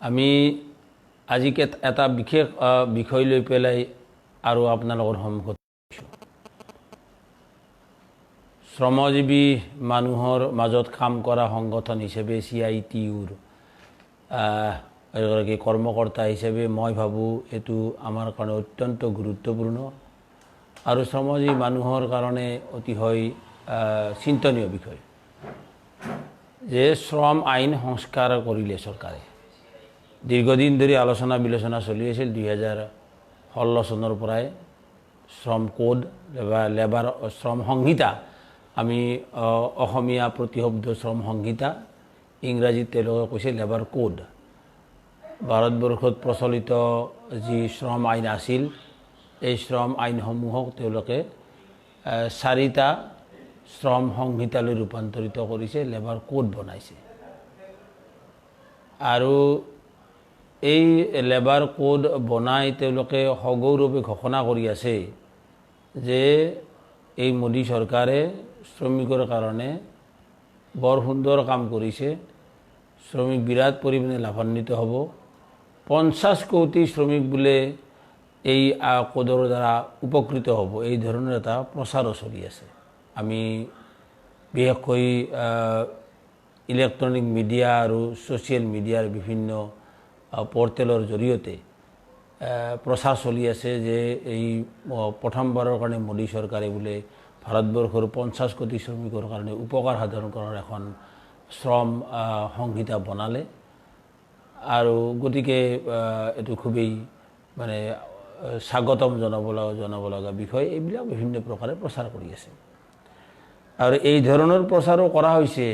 আমি আজিকে এটা বিশেষ বিষয় লৈ পেলাই আৰু আপোনালোকৰ সন্মুখত শ্ৰমজীৱী মানুহৰ মাজত কাম কৰা সংগঠন হিচাপে CITUৰ এগৰাকী কৰ্মকৰ্তা হিচাপে মই ভাবোঁ এইটো আমাৰ কাৰণে অত্যন্ত গুৰুত্বপূৰ্ণ আৰু শ্ৰমজীৱী মানুহৰ কাৰণে অতিশয় চিন্তনীয় বিষয় যে শ্ৰম আইন সংস্কাৰ কৰিলে চৰকাৰে দীৰ্ঘদিন ধৰি আলোচনা বিলোচনা চলি আছিল 2016 চনৰ পৰাই শ্ৰম কোড বা লেবাৰ শ্ৰম সংহিতা আমি অসমীয়া প্ৰতিশব্দ শ্ৰম সংহিতা ইংৰাজীত তেওঁলোকে কৈছে লেবাৰ কোড ভাৰতবৰ্ষত প্ৰচলিত যি শ্ৰম আইন আছিল এই শ্ৰম আইনসমূহক তেওঁলোকে 4টা শ্ৰম সংহিতালৈ ৰূপান্তৰিত কৰিছে লেবাৰ কোড বনাইছে আৰু এই লেবাৰ কোড বনাই তেওঁলোকে সগৌৰৱে ঘোষণা কৰি আছে যে এই মোদী চৰকাৰে শ্ৰমিকৰ কাৰণে বৰ সুন্দৰ কাম কৰিছে শ্ৰমিক বিৰাট পৰিমাণে লাভান্বিত হ'ব 50 কোটি শ্ৰমিক বোলে এই কোডৰ দ্বাৰা উপকৃত হ'ব এই ধৰণৰ এটা প্ৰচাৰো চলি আছে আমি বিশেষকৈ ইলেক্ট্ৰনিক মিডিয়া আৰু ছ'চিয়েল মিডিয়াৰ বিভিন্ন পৰ্টেলৰ জৰিয়তে প্ৰচাৰ চলি আছে যে এই প্ৰথমবাৰৰ কাৰণে মোদী চৰকাৰে বোলে ভাৰতবৰ্ষৰ 50 কোটি শ্ৰমিকৰ কাৰণে উপকাৰ সাধন কৰাৰ এখন শ্ৰম সংহিতা বনালে আৰু গতিকে এইটো খুবেই মানে স্বাগতম জনাব লগা বিষয় এইবিলাক বিভিন্ন প্ৰকাৰে প্ৰচাৰ কৰি আছে আৰু এই ধৰণৰ প্ৰচাৰো কৰা হৈছে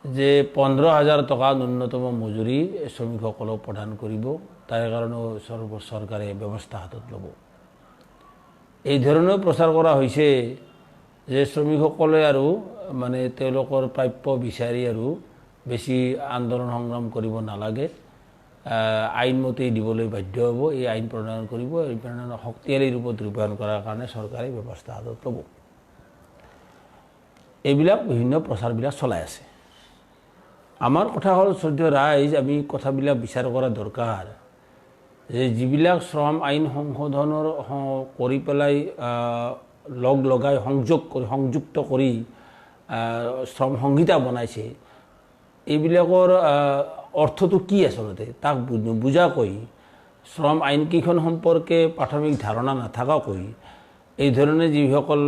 যে 15,000 টকা ন্যূনতম মজুৰি শ্ৰমিকসকলক প্ৰদান কৰিব তাৰ কাৰণেও চৰকাৰে ব্যৱস্থা হাতত ল'ব এই ধৰণৰ প্ৰচাৰ কৰা হৈছে যে শ্ৰমিকসকলে আৰু মানে তেওঁলোকৰ প্ৰাপ্য বিচাৰি আৰু বেছি আন্দোলন সংগ্ৰাম কৰিব নালাগে আইনমতেই দিবলৈ বাধ্য হ'ব এই আইন প্ৰণয়ন কৰিব এই প্ৰণয়ন শক্তিশালী ৰূপত ৰূপায়ণ কৰাৰ কাৰণে চৰকাৰে ব্যৱস্থা হাতত ল'ব এইবিলাক বিভিন্ন প্ৰচাৰবিলাক চলাই আছে আমাৰ কথা হ'ল শ্ৰদ্ধেয় ৰাইজ আমি কথাবিলাক বিচাৰ কৰা দৰকাৰ যে যিবিলাক শ্ৰম আইন সংশোধনৰ কৰি পেলাই লগাই সংযুক্ত কৰি শ্ৰম সংহিতা বনাইছে এইবিলাকৰ অৰ্থটো কি আচলতে তাক বুজাকৈ শ্ৰম আইনকেইখন সম্পৰ্কে প্ৰাথমিক ধাৰণা নাথাকাকৈ এই ধৰণে যিসকল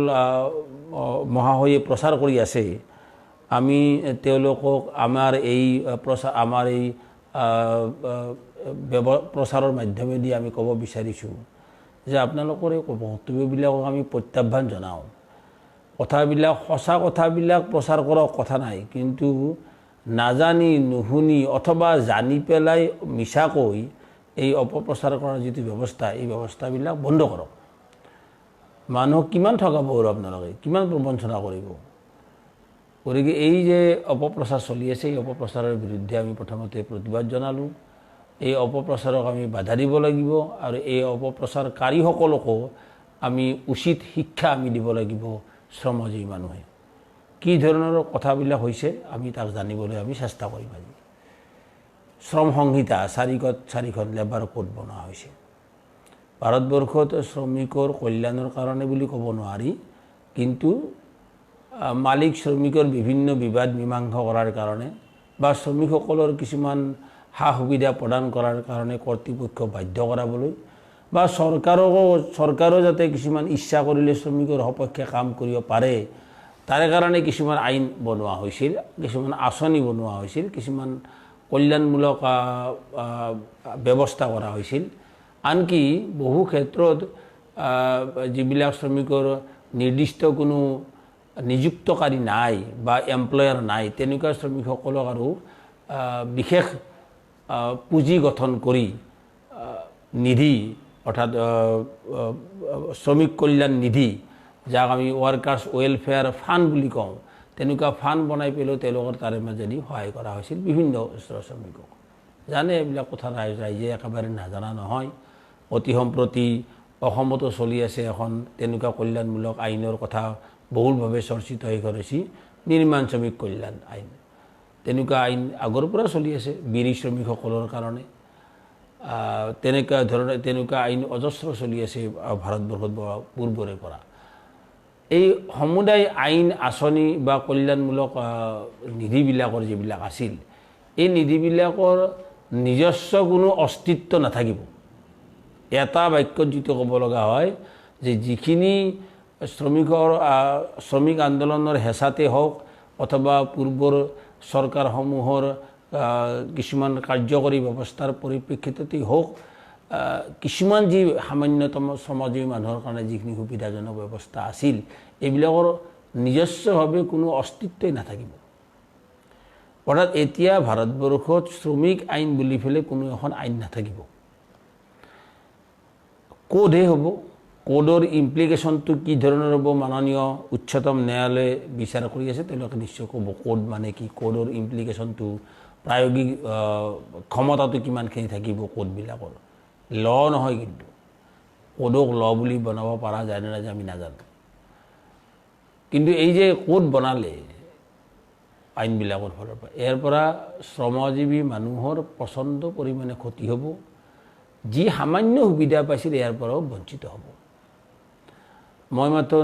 মহাশয়ে প্ৰচাৰ কৰি আছে আমি তেওঁলোকক আমাৰ এই প্ৰচাৰৰ মাধ্যমেদি আমি ক'ব বিচাৰিছোঁ যে আপোনালোকৰ এই বক্তব্যবিলাকক আমি প্ৰত্যাহ্বান জনাওঁ কথাবিলাক সঁচা কথাবিলাক প্ৰচাৰ কৰক কথা নাই কিন্তু নাজানি নুশুনি অথবা জানি পেলাই মিছাকৈ এই অপপ্ৰচাৰ কৰাৰ যিটো ব্যৱস্থা এই ব্যৱস্থাবিলাক বন্ধ কৰক মানুহক কিমান ঠগাব আৰু আপোনালোকে কিমান প্ৰবঞ্চনা কৰিব গতিকে এই যে অপপ্ৰচাৰ চলি আছে এই অপপ্ৰচাৰৰ বিৰুদ্ধে আমি প্ৰথমতে প্ৰতিবাদ জনালোঁ এই অপপ্ৰচাৰক আমি বাধা দিব লাগিব আৰু এই অপপ্ৰচাৰকাৰীসকলকো আমি উচিত শিক্ষা আমি দিব লাগিব শ্ৰমজীৱী মানুহে কি ধৰণৰ কথাবিলাক হৈছে আমি তাক জানিবলৈ আমি চেষ্টা কৰিম আজি শ্ৰম সংহিতা 4খন লেবাৰ কোড বনোৱা হৈছে ভাৰতবৰ্ষত শ্ৰমিকৰ কল্যাণৰ কাৰণে বুলি ক'ব নোৱাৰি কিন্তু মালিক শ্ৰমিকৰ বিভিন্ন বিবাদ মীমাংসা কৰাৰ কাৰণে বা শ্ৰমিকসকলৰ কিছুমান সা সুবিধা প্ৰদান কৰাৰ কাৰণে কৰ্তৃপক্ষ বাধ্য কৰাবলৈ বা চৰকাৰো যাতে কিছুমান ইচ্ছা কৰিলে শ্ৰমিকৰ সপক্ষে কাম কৰিব পাৰে তাৰে কাৰণে কিছুমান আইন বনোৱা হৈছিল কিছুমান আঁচনি বনোৱা হৈছিল কিছুমান কল্যাণমূলক ব্যৱস্থা কৰা হৈছিল আনকি বহু ক্ষেত্ৰত যিবিলাক শ্ৰমিকৰ নিৰ্দিষ্ট কোনো নিযুক্তকাৰী নাই বা এমপ্লয়াৰ নাই তেনেকুৱা শ্ৰমিকসকলক আৰু বিশেষ পুঁজি গঠন কৰি নিধি অৰ্থাৎ শ্ৰমিক কল্যাণ নিধি যাক আমি ৱৰ্কাৰ্ছ ৱেলফেয়াৰ ফাণ্ড বুলি কওঁ তেনেকুৱা ফাণ্ড বনাই পেলাই তেওঁলোকৰ তাৰে মাজেদি সহায় কৰা হৈছিল বিভিন্ন শ্ৰমিকক জানে এইবিলাক কথা ৰাইজে একেবাৰে নাজানা নহয় অতি সম্প্ৰতি অসমতো চলি আছে এখন তেনেকুৱা কল্যাণমূলক আইনৰ কথা বহুলভাৱে চৰ্চিত হৈ গৈছে নিৰ্মাণ শ্ৰমিক কল্যাণ আইন তেনেকুৱা আইন আগৰ পৰা চলি আছে বিড়ি শ্ৰমিকসকলৰ কাৰণে তেনেকুৱা আইন অজস্ৰ চলি আছে ভাৰতবৰ্ষত পূৰ্বৰে পৰা এই সমুদায় আইন আঁচনি বা কল্যাণমূলক নিধিবিলাকৰ যিবিলাক আছিল এই নিধিবিলাকৰ নিজস্ব কোনো অস্তিত্ব নাথাকিব এটা বাক্যত যিটো ক'ব লগা হয় যে যিখিনি শ্ৰমিক আন্দোলনৰ হেঁচাতে হওক অথবা পূৰ্বৰ চৰকাৰসমূহৰ কিছুমান কাৰ্যকৰী ব্যৱস্থাৰ পৰিপ্ৰেক্ষিততেই হওক কিছুমান যি সামান্যতম শ্ৰমজীৱী মানুহৰ কাৰণে যিখিনি সুবিধাজনক ব্যৱস্থা আছিল এইবিলাকৰ নিজস্বভাৱে কোনো অস্তিত্বই নাথাকিব অৰ্থাৎ এতিয়া ভাৰতবৰ্ষত শ্ৰমিক আইন বুলি পেলাই কোনো এখন আইন নাথাকিব কোডহে হ'ব কোডৰ ইমপ্লিকেশ্যনটো কি ধৰণৰ হ'ব মাননীয় উচ্চতম ন্যায়ালয়ে বিচাৰ কৰি আছে তেওঁলোকে নিশ্চয় ক'ব কোড মানে কি কোডৰ ইমপ্লিকেশ্যনটো প্ৰায়োগিক ক্ষমতাটো কিমানখিনি থাকিব কোডবিলাকৰ ল নহয় কিন্তু কোডক ল বুলি বনাব পৰা যায় নে নাযায় আমি নাজানো কিন্তু এই যে কোড বনালে আইনবিলাকৰ ফালৰ পৰা ইয়াৰ পৰা শ্ৰমজীৱী মানুহৰ প্ৰচণ্ড পৰিমাণে ক্ষতি হ'ব যি সামান্য সুবিধা পাইছিল ইয়াৰ পৰাও বঞ্চিত হ'ব মই মাত্ৰ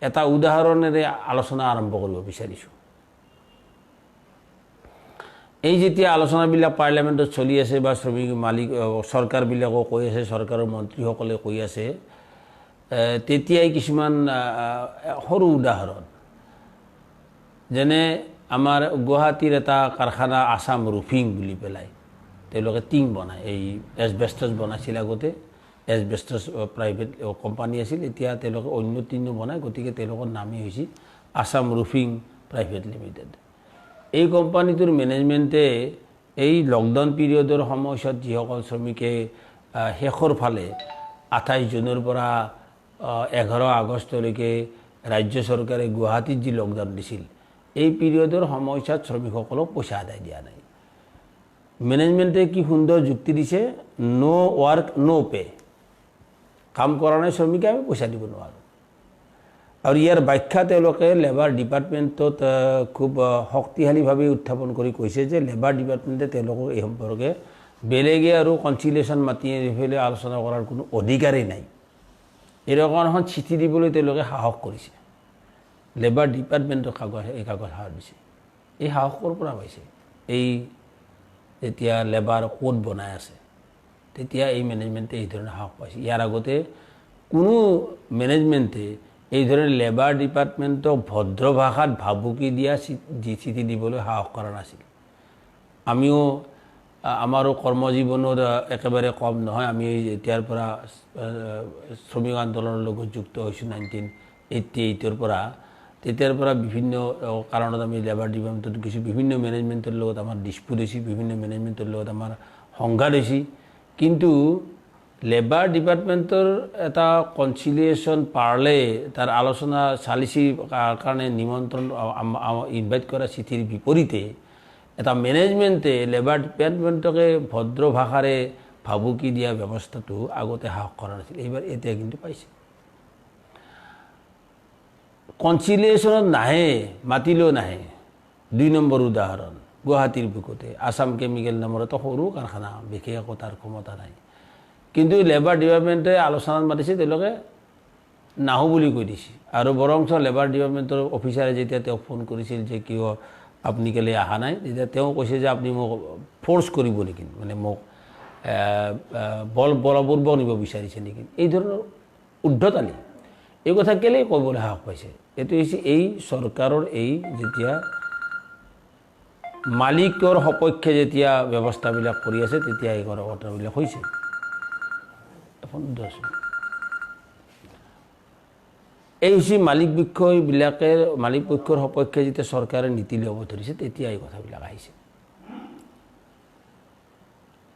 এটা উদাহৰণেৰে আলোচনা আৰম্ভ কৰিব বিচাৰিছোঁ এই যেতিয়া আলোচনাবিলাক পাৰ্লিয়ামেণ্টত চলি আছে বা শ্ৰমিক মালিক চৰকাৰবিলাকো কৈ আছে চৰকাৰৰ মন্ত্ৰীসকলে কৈ আছে তেতিয়াই কিছুমান সৰু উদাহৰণ যেনে আমাৰ গুৱাহাটীৰ এটা কাৰখানা আছাম ৰুফিং বুলি পেলাই তেওঁলোকে টিং বনায় এই এছবেষ্টছ বনাইছিল আগতে এছবেষ্টছ প্ৰাইভেট কোম্পানী আছিল এতিয়া তেওঁলোকে অন্য টিঙো বনায় গতিকে তেওঁলোকৰ নামেই হৈছে আছাম ৰুফিং প্ৰাইভেট লিমিটেড এই কোম্পানীটোৰ মেনেজমেণ্টে এই লকডাউন পিৰিয়ডৰ সময়ছোৱাত যিসকল শ্ৰমিকে শেষৰ ফালে 28 জুনৰ পৰা 11 আগষ্টলৈকে ৰাজ্য চৰকাৰে গুৱাহাটীত যি লকডাউন দিছিল এই পিৰিয়ডৰ সময়ছোৱাত শ্ৰমিকসকলক পইচা আদায় দিয়া নাই মেনেজমেণ্টে কি সুন্দৰ যুক্তি দিছে নো ৱৰ্ক নো পে কাম কৰা নাই শ্ৰমিকে আমি পইচা দিব নোৱাৰোঁ আৰু ইয়াৰ ব্যাখ্যা তেওঁলোকে লেবাৰ ডিপাৰ্টমেণ্টত খুব শক্তিশালীভাৱে উত্থাপন কৰি কৈছে যে লেবাৰ ডিপাৰ্টমেণ্টে তেওঁলোকক এই সম্পৰ্কে বেলেগে আৰু কনচিলিয়েশ্যন মাতি পেলাই আলোচনা কৰাৰ কোনো অধিকাৰেই নাই এৰকম এখন চিঠি দিবলৈ তেওঁলোকে সাহস কৰিছে লেবাৰ ডিপাৰ্টমেণ্টৰ এই কাগজ সাহস দিছে এই সাহস ক'ৰ পৰা পাইছে এই যেতিয়া লেবাৰ কোড বনাই আছে তেতিয়া এই মেনেজমেণ্টে এই ধৰণে সাহস পাইছে ইয়াৰ আগতে কোনো মেনেজমেণ্টে এই ধৰণে লেবাৰ ডিপাৰ্টমেণ্টক ভদ্ৰ ভাষাত ভাবুকি দিয়া চিঠি দিবলৈ সাহস কৰা নাছিল আমিও আমাৰো কৰ্মজীৱনৰ একেবাৰে কম নহয় আমি এতিয়াৰ পৰা শ্ৰমিক আন্দোলনৰ লগত যুক্ত হৈছোঁ 1988 পৰা তেতিয়াৰ পৰা বিভিন্ন কাৰণত আমি লেবাৰ ডিপাৰ্টমেণ্টত কিছু বিভিন্ন মেনেজমেণ্টৰ লগত আমাৰ ডিসপুট হৈছে বিভিন্ন মেনেজমেণ্টৰ লগত আমাৰ সংঘাত হৈছে কিন্তু লেবাৰ ডিপাৰ্টমেণ্টৰ এটা কনচিলিয়েশ্যন পাৰলে তাৰ আলোচনা চালিচি কাৰণে নিমন্ত্ৰণ ইনভাইট কৰা চিঠিৰ বিপৰীতে এটা মেনেজমেণ্টে লেবাৰ ডিপাৰ্টমেণ্টকে ভদ্ৰ ভাষাৰে ভাবুকি দিয়া ব্যৱস্থাটো আগতে সাহস কৰা নাছিল এইবাৰ এতিয়া কিন্তু পাইছে কনচিলিয়েশ্যনত নাহে মাতিলেও নাহে 2 নম্বৰ উদাহৰণ গুৱাহাটীৰ বুকুতে আসাম কেমিকেল নামৰ এটা সৰু কাৰখানা বিশেষ একো তাৰ ক্ষমতা নাই কিন্তু লেবাৰ ডিপাৰ্টমেণ্টে আলোচনাত মাতিছে তেওঁলোকে নাহো বুলি কৈ দিছে আৰু বৰংচ লেবাৰ ডিপাৰ্টমেণ্টৰ অফিচাৰে যেতিয়া তেওঁ ফোন কৰিছিল যে কিয় আপুনি কেলে অহা নাই তেতিয়া তেওঁ কৈছে যে আপুনি মোক ফোৰ্স কৰিব নেকি মানে মোক বলপূৰ্বক নিব বিচাৰিছে নেকি এই ধৰণৰ উদ্ধতালি এই কথা কেলে ক'বলৈ সাহস পাইছে এইটো হৈছে এই চৰকাৰৰ এই যেতিয়া মালিকৰ সপক্ষে যেতিয়া ব্যৱস্থাবিলাক কৰি আছে তেতিয়া এই কথাবিলাক হৈছে এই হৈছে মালিক পক্ষৰ সপক্ষে যেতিয়া চৰকাৰে নীতি ল'ব ধৰিছে তেতিয়া এই কথাবিলাক আহিছে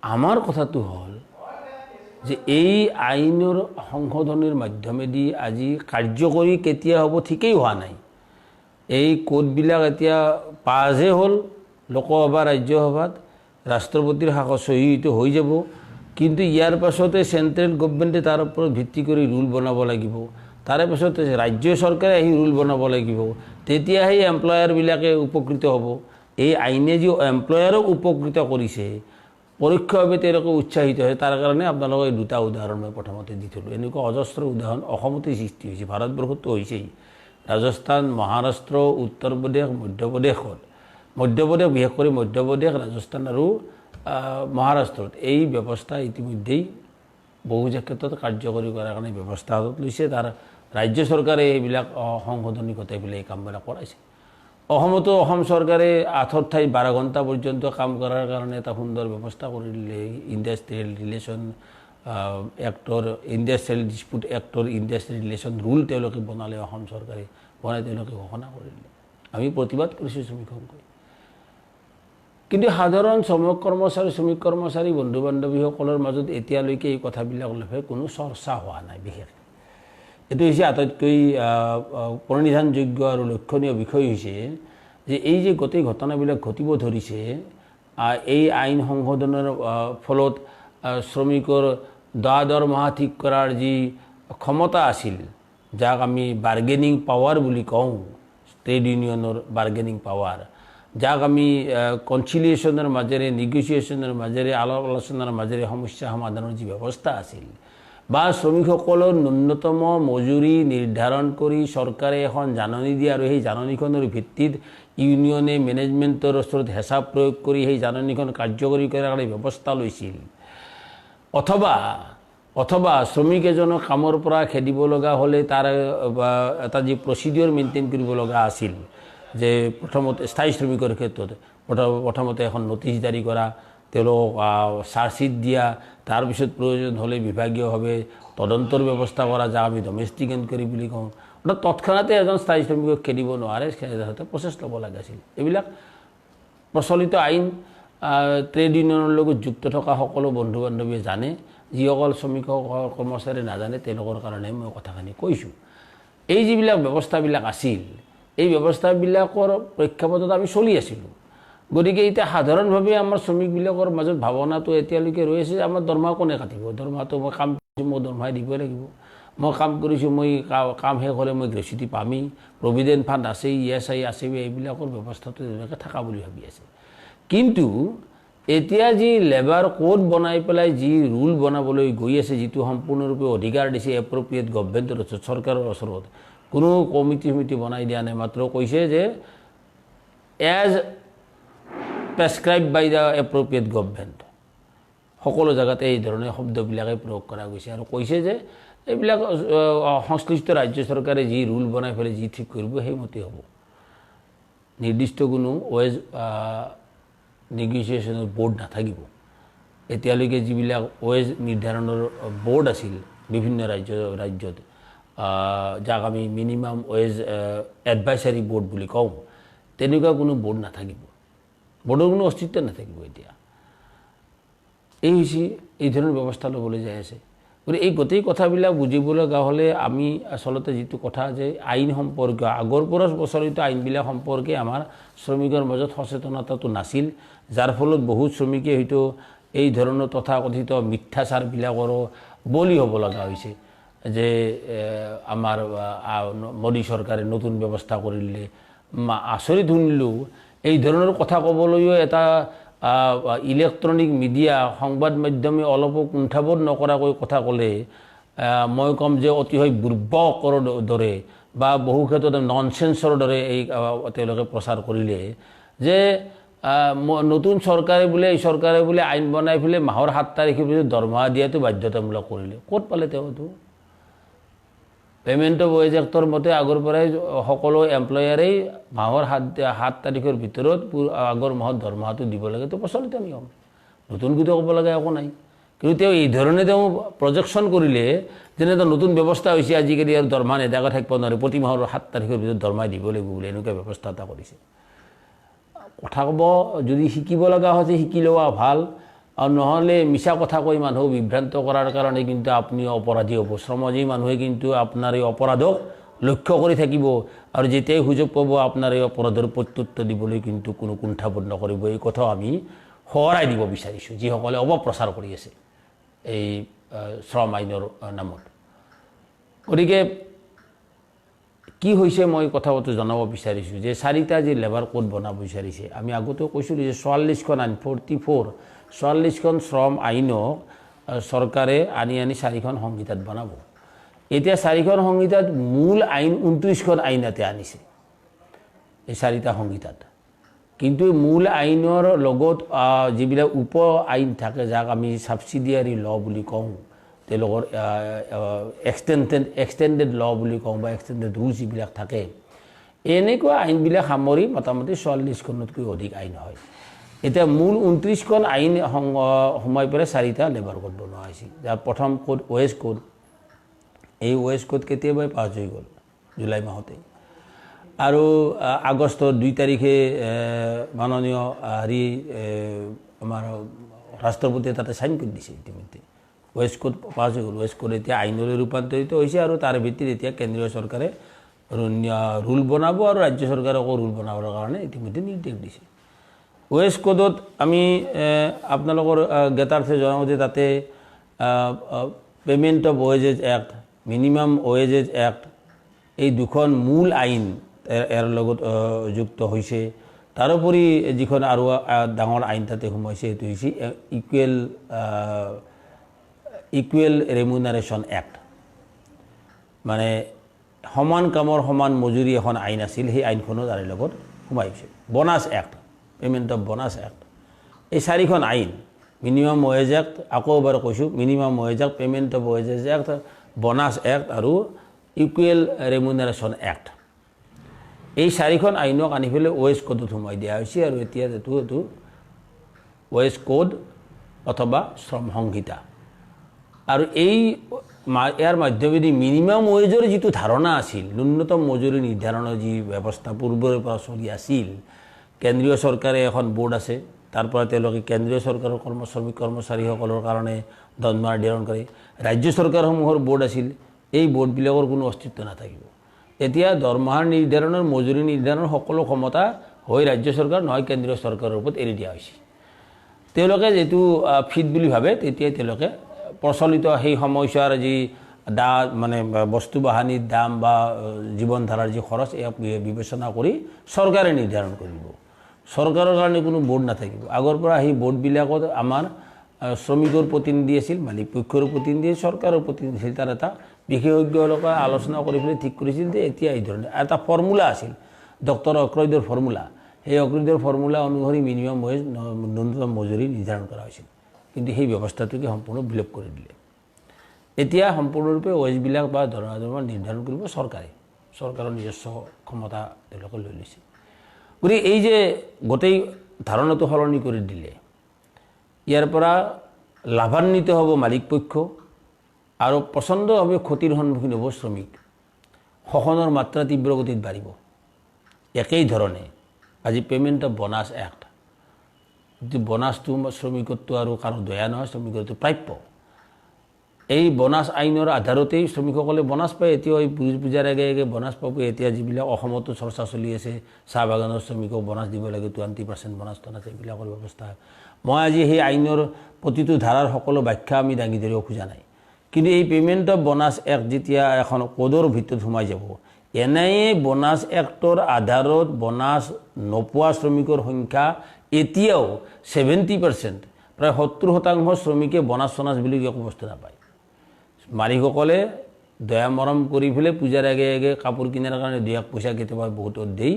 আমাৰ কথাটো হ'ল যে এই আইনৰ সংশোধনৰ মাধ্যমেদি আজি কাৰ্যকৰী কেতিয়া হ'ব ঠিকেই হোৱা নাই এই কোডবিলাক এতিয়া পাছহে হ'ল লোকসভা ৰাজ্যসভাত ৰাষ্ট্ৰপতিৰ শাসন সহিত হৈ যাব কিন্তু ইয়াৰ পাছতে চেণ্ট্ৰেল গভৰ্ণমেণ্টে তাৰ ওপৰত ভিত্তি কৰি ৰুল বনাব লাগিব তাৰে পিছত ৰাজ্য চৰকাৰে আহি ৰুল বনাব লাগিব, তেতিয়াহে এমপ্লয়াৰবিলাকে উপকৃত হ'ব। এই আইনে যি এমপ্লয়াৰক উপকৃত কৰিছে, পৰোক্ষভাৱে তেওঁলোকে উৎসাহিত হয়। তাৰ কাৰণে আপোনালোকে দুটা উদাহৰণ মই প্ৰথমতে দি থলোঁ। এনেকুৱা অজস্ৰ উদাহৰণ অসমতে সৃষ্টি হৈছে, ভাৰতবৰ্ষতো হৈছেই। ৰাজস্থান, মহাৰাষ্ট্ৰ, উত্তৰ প্ৰদেশ, মধ্যপ্ৰদেশ বিশেষ কৰি মধ্যপ্ৰদেশ, ৰাজস্থান আৰু মহাৰাষ্ট্ৰত এই ব্যৱস্থা ইতিমধ্যেই বহু ক্ষেত্ৰত কাৰ্যকৰী কৰাৰ কাৰণে ব্যৱস্থা হাতত লৈছে। তাৰ ৰাজ্য চৰকাৰে এইবিলাক সংশোধনী ঘটাই পেলাই এই কামবিলাক কৰাইছে। অসমতো অসম চৰকাৰে 8 ঠাইত 12 ঘণ্টা পৰ্যন্ত কাম কৰাৰ কাৰণে এটা সুন্দৰ ব্যৱস্থা কৰি দিলে। Industrial relation act, industrial dispute act, industrial relation rule তেওঁলোকে বনালে, অসম চৰকাৰে বনাই তেওঁলোকে ঘোষণা কৰি দিলে। আমি প্ৰতিবাদ কৰিছোঁ শ্ৰমিকসকলে। কিন্তু সাধাৰণ শ্ৰমিক কৰ্মচাৰী বন্ধু বান্ধৱীসকলৰ মাজত এতিয়ালৈকে এই কথাবিলাক লৈ কোনো চৰ্চা হোৱা নাই। বিশেষ এইটো হৈছে আটাইতকৈ প্ৰণিধানযোগ্য আৰু লক্ষণীয় বিষয় হৈছে যে এই যে গোটেই ঘটনাবিলাক ঘটিব ধৰিছে, এই আইন সংশোধনৰ ফলত শ্ৰমিকৰ দৰমহা ঠিক কৰাৰ যি ক্ষমতা আছিল, যাক আমি বাৰ্গেনিং পাৱাৰ বুলি কওঁ, ট্ৰেড ইউনিয়নৰ বাৰ্গেনিং পাৱাৰ, যাক আমি কনচিলিয়েশ্যনৰ মাজেৰে, নেগচিয়েশ্যনৰ মাজেৰে, আলাপ আলোচনাৰ মাজেৰে সমস্যা সমাধানৰ যি ব্যৱস্থা আছিল, বা শ্ৰমিকসকলৰ ন্যূনতম মজুৰি নিৰ্ধাৰণ কৰি চৰকাৰে এখন জাননী দিয়ে আৰু সেই জাননীখনৰ ভিত্তিত ইউনিয়নে মেনেজমেণ্টৰ ওচৰত হেঁচা প্ৰয়োগ কৰি সেই জাননীখন কাৰ্যকৰী কৰাৰ কাৰণে ব্যৱস্থা লৈছিল। অথবা শ্ৰমিক এজনক কামৰ পৰা খেদিব লগা হ'লে তাৰ এটা যি প্ৰচিডিঅ'ৰ মেইনটেইন কৰিব লগা আছিল, যে প্ৰথমতে স্থায়ী শ্ৰমিকৰ ক্ষেত্ৰত প্ৰথমতে এখন নটিচ জাৰি কৰা, তেওঁলোকক চাৰ্জশ্বিট দিয়া, তাৰপিছত প্ৰয়োজন হ'লে বিভাগীয়ভাৱে তদন্তৰ ব্যৱস্থা কৰা, যাক আমি ডমেষ্টিক এনকুৱাৰী বুলি কওঁ। অৰ্থাৎ তৎক্ষণাতে এজন স্থায়ী শ্ৰমিকক খেদিব নোৱাৰে, সিহঁতে প্ৰচেছ ল'ব লগা আছিল। এইবিলাক প্ৰচলিত আইন ট্ৰেড ইউনিয়নৰ লগত যুক্ত থকা সকলো বন্ধু বান্ধৱীয়ে জানে। যিসকল শ্ৰমিক কৰ্মচাৰী নাজানে তেওঁলোকৰ কাৰণে মই কথাখিনি কৈছোঁ। এই যিবিলাক ব্যৱস্থাবিলাক আছিল, এই ব্যৱস্থাবিলাকৰ প্ৰেক্ষাপটত আমি চলি আছিলোঁ। গতিকে এতিয়া সাধাৰণভাৱে আমাৰ শ্ৰমিকবিলাকৰ মাজত ভাৱনাটো এতিয়ালৈকে ৰৈ আছে যে আমাৰ দৰমহা কোনে কাটিব, দৰমহাটো মই কাম কৰিছোঁ, মই দৰমহাই দিবই লাগিব, মই কাম কৰিছোঁ, মই কাম শেষ হ'লে মই গ্ৰেচুইটি পামেই, প্ৰভিডেণ্ট ফাণ্ড আছেই, ESI আছেই, এইবিলাকৰ ব্যৱস্থাটো তেনেকৈ থকা বুলি ভাবি আছে। কিন্তু এতিয়া যি লেবাৰ কোড বনাই পেলাই যি ৰুল বনাবলৈ গৈ আছে, যিটো সম্পূৰ্ণৰূপে অধিকাৰ দিছে এপ্ৰপ্ৰিয়েট গভৰ্ণমেণ্টৰ ওচৰত, চৰকাৰৰ ওচৰত, কোনো কমিটি বনাই দিয়া নাই, মাত্ৰ কৈছে যে as prescribe by the appropriate government. সকলো জেগাতে এই ধৰণে শব্দবিলাকে প্ৰয়োগ কৰা গৈছে আৰু কৈছে যে এইবিলাক সংশ্লিষ্ট ৰাজ্য চৰকাৰে যি ৰুল বনাই পেলাই যি ঠিক কৰিব সেইমতে হ'ব। নিৰ্দিষ্ট কোনো ৱেজ নেগচিয়েশ্যনৰ বৰ্ড নাথাকিব। এতিয়ালৈকে যিবিলাক ৱেজ নিৰ্ধাৰণৰ বৰ্ড আছিল বিভিন্ন ৰাজ্যত, যাক আমি মিনিমাম ৱেজ এডভাইচাৰী বৰ্ড বুলি কওঁ, তেনেকুৱা কোনো বৰ্ড নাথাকিব, বৰ্ডৰ কোনো অস্তিত্ব নাথাকিব। এতিয়া এই হৈছে এই ধৰণৰ ব্যৱস্থা ল'বলৈ যাই আছে। গতিকে এই গোটেই কথাবিলাক বুজিব লগা হ'লে আমি আচলতে যিটো কথা যে আইন সম্পৰ্কীয় আগৰ পৰা প্ৰচলিত আইনবিলাক সম্পৰ্কে আমাৰ শ্ৰমিকৰ মাজত সচেতনতাটো নাছিল, যাৰ ফলত বহুত শ্ৰমিকে হয়তো এই ধৰণৰ তথাকথিত মিথ্যাচাৰবিলাকৰো বলি হ'ব লগা হৈছে। যে আমাৰ মোদী চৰকাৰে নতুন ব্যৱস্থা কৰিলে, আচৰিত শুনিলোঁ। এই ধৰণৰ কথা ক'বলৈও এটা ইলেক্ট্ৰনিক মিডিয়া, সংবাদ মাধ্যমে অলপো কুণ্ঠাবোধ নকৰাকৈ কথা ক'লে মই ক'ম যে অতিশয় বুৰ্বকৰ দৰে বা বহু ক্ষেত্ৰত ননচেন্সৰ দৰে এই তেওঁলোকে প্ৰচাৰ কৰিলে যে নতুন চৰকাৰে বোলে আইন বনাই পেলাই মাহৰ 7 তাৰিখৰ পিছত দৰমহা দিয়াটো বাধ্যতামূলক কৰিলে। ক'ত পালে তেওঁতো? পে'মেণ্ট অফ ৱেজ এক্টৰ মতে আগৰ পৰাই সকলো এমপ্লয়াৰেই মাহৰ 7 তাৰিখৰ ভিতৰত আগৰ মাহত দৰমহাটো দিব লাগে, তো প্ৰচলিত নিয়ম, নতুনকৈ ক'ব লগা একো নাই। কিন্তু তেওঁ এই ধৰণে প্ৰজেকশ্যন কৰিলে যেনে এটা নতুন ব্যৱস্থা হৈছে, আজিকালি আৰু দৰমহা নেদাকৈ থাকিব নোৱাৰে, প্ৰতি মাহৰ 7 তাৰিখৰ ভিতৰত দৰমহা দিব লাগিব বুলি এনেকুৱা ব্যৱস্থা এটা কৰিছে। কথা ক'ব যদি শিকিব লগা হৈছে শিকি লোৱা ভাল, আৰু নহ'লে মিছা কথা কৈ মানুহক বিভ্ৰান্ত কৰাৰ কাৰণে কিন্তু আপুনি অপৰাধী হ'ব। শ্ৰমজীৱী মানুহে কিন্তু আপোনাৰ এই অপৰাধক লক্ষ্য কৰি থাকিব আৰু যেতিয়াই সুযোগ পাব আপোনাৰ এই অপৰাধৰ প্ৰত্যুত্তৰ দিবলৈ কিন্তু কোনো কুণ্ঠাবোধ নকৰিব। এই কথাও আমি সোঁৱৰাই দিব বিচাৰিছোঁ যিসকলে অপপ্ৰচাৰ কৰি আছে এই শ্ৰম আইনৰ নামত। গতিকে কি হৈছে মই কথাটো জনাব বিচাৰিছোঁ যে 4টা যে লেবাৰ কোড বনাব বিচাৰিছে আমি আগতেও কৈছিলোঁ যে 44খন আইন 44খন শ্ৰম আইনক চৰকাৰে আনি 4খন সংহিতাত বনাব এতিয়া 4খন সংহিতাত মূল আইন 29খন আইনতে আনিছে এই 4টা সংহিতাত কিন্তু মূল আইনৰ লগত যিবিলাক উপ আইন থাকে যাক আমি সাবসিডিয়াৰী ল বুলি কওঁ তেওঁলোকৰ এক্সটেণ্ডেড ল বুলি কওঁ বা এক্সটেণ্ডেড ৰুলছ যিবিলাক থাকে এনেকুৱা আইনবিলাক সামৰি মোটামুটি 44খনতকৈ অধিক আইন হয় এতিয়া মূল 29খন আইন সোমাই পেলাই 4টা লেবাৰ কোড বনোৱা হৈছিল যাৰ প্ৰথম কোড ওএছ কোড এই ওএছ কোড কেতিয়াবাই পাছ হৈ গ'ল জুলাই মাহতে আৰু আগষ্টৰ 2 তাৰিখে মাননীয় আমাৰ ৰাষ্ট্ৰপতিয়ে তাতে সাইন কৰি দিছে ইতিমধ্যে ওএছ কোড পাছ হৈ গ'ল ওএছ কোড এতিয়া আইনলৈ ৰূপান্তৰিত হৈছে আৰু তাৰ ভিত্তিত এতিয়া কেন্দ্ৰীয় চৰকাৰে ৰুল বনাব আৰু ৰাজ্য চৰকাৰকো ৰুল বনাবৰ কাৰণে ইতিমধ্যে নিৰ্দেশ দিছে ওএছ কোডত আমি আপোনালোকৰ জ্ঞাতাৰ্থে জনাওঁ যে তাতে payment of wages act minimum wages act এই দুখন মূল আইন ইয়াৰ লগত যুক্ত হৈছে তাৰোপৰি যিখন আৰু ডাঙৰ আইন তাতে সোমাইছে সেইটো হৈছে ইকুৱেল ৰেমুনাৰেশ্যন এক্ট মানে সমান কামৰ সমান মজুৰি এখন আইন আছিল সেই আইনখনো তাৰে লগত সোমাইছে bonus act payment of bonus act এই 4খন আইন মিনিমাম ৱেজ এক্ট আকৌ এবাৰ কৈছোঁ minimum wage act payment of wages act bonus act আৰু ইকুৱেল ৰেমুনাৰেশ্যন এক্ট এই 4খন আইনক আনি পেলাই ওএছ কোডত সোমাই দিয়া হৈছে আৰু এতিয়া এইটো ওএছ কোড অথবা শ্ৰম সংহিতা আৰু ইয়াৰ মাধ্যমেদি মিনিমাম ৱেজৰ যিটো ধাৰণা আছিল ন্যূনতম মজুৰি নিৰ্ধাৰণৰ যি ব্যৱস্থা পূৰ্বৰে পৰা চলি আছিল কেন্দ্ৰীয় চৰকাৰে এখন বোৰ্ড আছে তাৰ পৰা তেওঁলোকে কেন্দ্ৰীয় চৰকাৰৰ কৰ্মচাৰীসকলৰ কাৰণে দৰমহা নিৰ্ধাৰণ কৰে ৰাজ্য চৰকাৰসমূহৰ বোৰ্ড আছিল এই বোৰ্ডবিলাকৰ কোনো অস্তিত্ব নাথাকিব এতিয়া দৰমহা নিৰ্ধাৰণৰ মজুৰি নিৰ্ধাৰণৰ সকলো ক্ষমতা হয় ৰাজ্য চৰকাৰ নহয় কেন্দ্ৰীয় চৰকাৰৰ ওপৰত এৰি দিয়া হৈছে তেওঁলোকে যেটো ফিট বুলি ভাবে তেতিয়া তেওঁলোকে প্ৰচলিত সেই সময়ছোৱাৰ যি মানে বস্তু বাহানিৰ দাম বা জীৱন ধাৰাৰ যি খৰচ ইয়াক বিবেচনা কৰি চৰকাৰে নিৰ্ধাৰণ কৰিব চৰকাৰৰ কাৰণে কোনো বোৰ্ড নাথাকিব আগৰ পৰা সেই বোৰ্ডবিলাকত আমাৰ শ্ৰমিকৰ প্ৰতিনিধি আছিল মালিক পক্ষৰ প্ৰতিনিধি চৰকাৰৰ প্ৰতিনিধি আছিল তাৰ এটা বিশেষজ্ঞসকলে আলোচনা কৰি পেলাই ঠিক কৰিছিল যে এতিয়া এই ধৰণে এটা ফৰ্মুলা আছিল ডক্টৰ অক্ৰয়ডৰ ফৰ্মুলা সেই অক্ৰয়ডৰ ফৰ্মুলা অনুসৰি মিনিমাম ৱেজ ন্যূনতম মজুৰি নিৰ্ধাৰণ কৰা হৈছিল কিন্তু সেই ব্যৱস্থাটোকে সম্পূৰ্ণ বিলোপ কৰি দিলে এতিয়া সম্পূৰ্ণৰূপে ৱেজবিলাক বা দৰমহা নিৰ্ধাৰণ কৰিব চৰকাৰৰ নিজস্ব ক্ষমতা তেওঁলোকে লৈ লৈছে গতিকে এই যে গোটেই ধাৰণাটো সলনি কৰি দিলে ইয়াৰ পৰা লাভান্বিত হ'ব মালিক পক্ষ আৰু প্ৰচণ্ডভাৱে ক্ষতিৰ সন্মুখীন হ'ব শ্ৰমিক শোষণৰ মাত্ৰা তীব্ৰ গতিত বাঢ়িব একেই ধৰণে আজি পেমেণ্ট অফ বোনাছ এক্ট যে বোনাছটো শ্ৰমিকৰটো আৰু কাৰো দয়া নহয় শ্ৰমিকৰটো প্ৰাপ্য এই বোনাছ আইনৰ আধাৰতেই শ্ৰমিকসকলে বোনাছ পায় এতিয়া এই পূজাৰ আগে আগে বোনাছ পাব এতিয়া যিবিলাক অসমতো চৰ্চা চলি আছে চাহ বাগানৰ শ্ৰমিকক বোনাছ দিব লাগে 20% বোনাছ আছে এইবিলাকৰ ব্যৱস্থা মই আজি সেই আইনৰ প্ৰতিটো ধাৰাৰ সকলো ব্যাখ্যা আমি দাঙি ধৰিব খোজা নাই কিন্তু এই পেমেণ্ট অফ বোনাছ এক্ট যেতিয়া এখন কোডৰ ভিতৰত সোমাই যাব এনেয়ে বোনাছ এক্টৰ আধাৰত বোনাছ নোপোৱা শ্ৰমিকৰ সংখ্যা এতিয়াও 70% প্ৰায় 70% শ্ৰমিকে বোনাছ বুলি একো বস্তু নাপায় মালিকসকলে দয়া মৰম কৰি পেলাই পূজাৰ আগে আগে কাপোৰ কিনাৰ কাৰণে 2 পইচা কেতিয়াবা বহুত দেই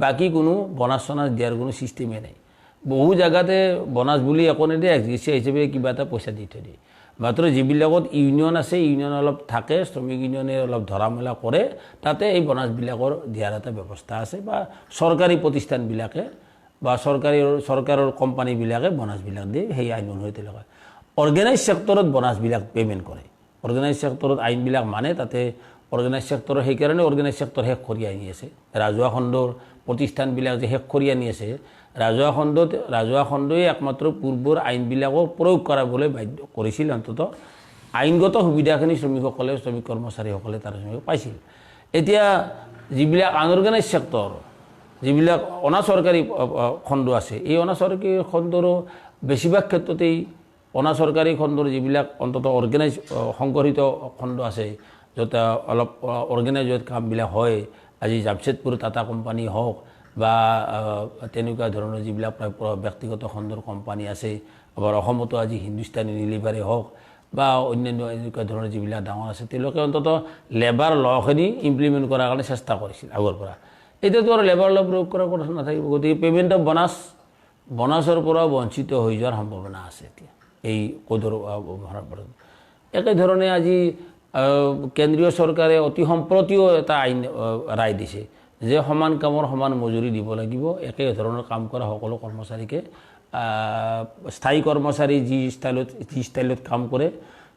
বাকি কোনো বোনাছ দিয়াৰ কোনো চিষ্টেমে নাই বহু জায়গাতে বোনাছ বুলি একো নিদিয়ে এক্সিস্ট হিচাপে কিবা এটা পইচা দি থৈ দিয়ে মাত্ৰ যিবিলাকত ইউনিয়ন আছে ইউনিয়ন অলপ থাকে শ্ৰমিক ইউনিয়নে অলপ ধৰামেলা কৰে তাতে এই বোনাছবিলাকৰ দিয়াৰ এটা ব্যৱস্থা আছে বা চৰকাৰী প্ৰতিষ্ঠানবিলাকে বা চৰকাৰৰ কোম্পানীবিলাকে বোনাছবিলাক দিয়ে সেই আইন অনুসৰি তেওঁলোকে অৰ্গেনাইজ সেক্টৰত বোনাছবিলাক পেমেণ্ট কৰে অৰ্গেনাইজ সেক্টৰত আইনবিলাক মানে তাতে অৰ্গেনাইজ সেক্টৰৰ সেইকাৰণে অৰ্গেনাইজ সেক্টৰ শেষ কৰি আনি আছে ৰাজহুৱা খণ্ডৰ প্ৰতিষ্ঠানবিলাক যে শেষ কৰি আনি আছে ৰাজহুৱা খণ্ডই একমাত্ৰ পূৰ্বৰ আইনবিলাকক প্ৰয়োগ কৰাবলৈ বাধ্য কৰিছিল অন্তত আইনগত সুবিধাখিনি শ্ৰমিকসকলে শ্ৰমিক কৰ্মচাৰীসকলে তাৰ পাইছিল এতিয়া যিবিলাক আনঅৰ্গেনাইজ সেক্টৰ যিবিলাক অনাচৰকাৰী খণ্ড আছে এই অনাচৰকাৰী খণ্ডৰো বেছিভাগ ক্ষেত্ৰতেই অনাচৰকাৰী খণ্ডৰ যিবিলাক অন্তত অৰ্গেনাইজ সংগঠিত খণ্ড আছে য'ত অলপ অৰ্গেনাইজড কামবিলাক হয় আজি জামছেদপুৰ টাটা কোম্পানী হওক বা তেনেকুৱা ধৰণৰ যিবিলাক ব্যক্তিগত খণ্ডৰ কোম্পানী আছে আবাৰ অসমতো আজি হিন্দুস্তানী ৰিলিভাৰে হওক বা অন্যান্য এনেকুৱা ধৰণৰ যিবিলাক ডাঙৰ আছে তেওঁলোকে অন্তত লেবাৰ লখিনি ইমপ্লিমেণ্ট কৰাৰ কাৰণে চেষ্টা কৰিছিল আগৰ পৰা এতিয়াতো আৰু লেবাৰ ল প্ৰয়োগ কৰাৰ কথা নাথাকিব গতিকে পে'মেণ্ট অফ বনাছৰ পৰা বঞ্চিত হৈ যোৱাৰ সম্ভাৱনা আছে এতিয়া এই কোডৰ একেধৰণে আজি কেন্দ্ৰীয় চৰকাৰে অতি সম্প্ৰতিও এটা আইন ৰায় দিছে যে সমান কামৰ সমান মজুৰি দিব লাগিব একে ধৰণৰ কাম কৰা সকলো কৰ্মচাৰীকে স্থায়ী কৰ্মচাৰী যি ষ্টাইলত কাম কৰে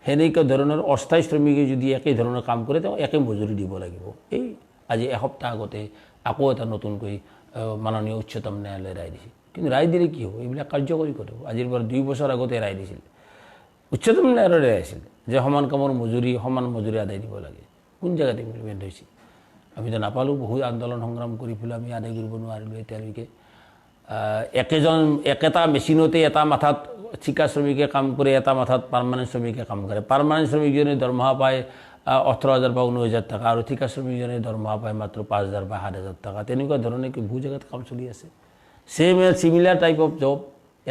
সেনেকুৱা ধৰণৰ অস্থায়ী শ্ৰমিকে যদি একে ধৰণৰ কাম কৰে তেওঁ একে মজুৰি দিব লাগিব এই আজি এসপ্তাহ আগতে আকৌ এটা নতুনকৈ মাননীয় উচ্চতম ন্যায়ালয়ে ৰায় দিছিল কিন্তু ৰায় দিলে কি হ'ব এইবিলাক কাৰ্যকৰী কৰিব আজিৰ পৰা 2 বছৰ আগতে ৰায় দিছিল উচ্চতম ন্যায়ালয়ে ৰায় আছিল যে সমান কামৰ মজুৰি সমান মজুৰি আদায় দিব লাগে কোন জায়গাত ইমপ্লিমেণ্ট হৈছে আমি তো নাপালোঁ বহুত আন্দোলন সংগ্ৰাম কৰি পেলাই আমি আদায় কৰিব নোৱাৰিলোঁ এতিয়ালৈকে একেটা মেচিনতে এটা মাথাত ঠিকা শ্ৰমিকে কাম কৰে এটা মাথাত পাৰ্মানেণ্ট শ্ৰমিকে কাম কৰে পাৰ্মানেণ্ট শ্ৰমিকজনে দৰমহা পায় 18,000 বা 19,000 টাকা আৰু ঠিকা শ্ৰমিকজনে দৰমহা পায় মাত্ৰ 5,000 বা 7,000 টাকা তেনেকুৱা ধৰণে বহু জেগাত কাম চলি আছে সেম সিমিলাৰ টাইপ অফ জব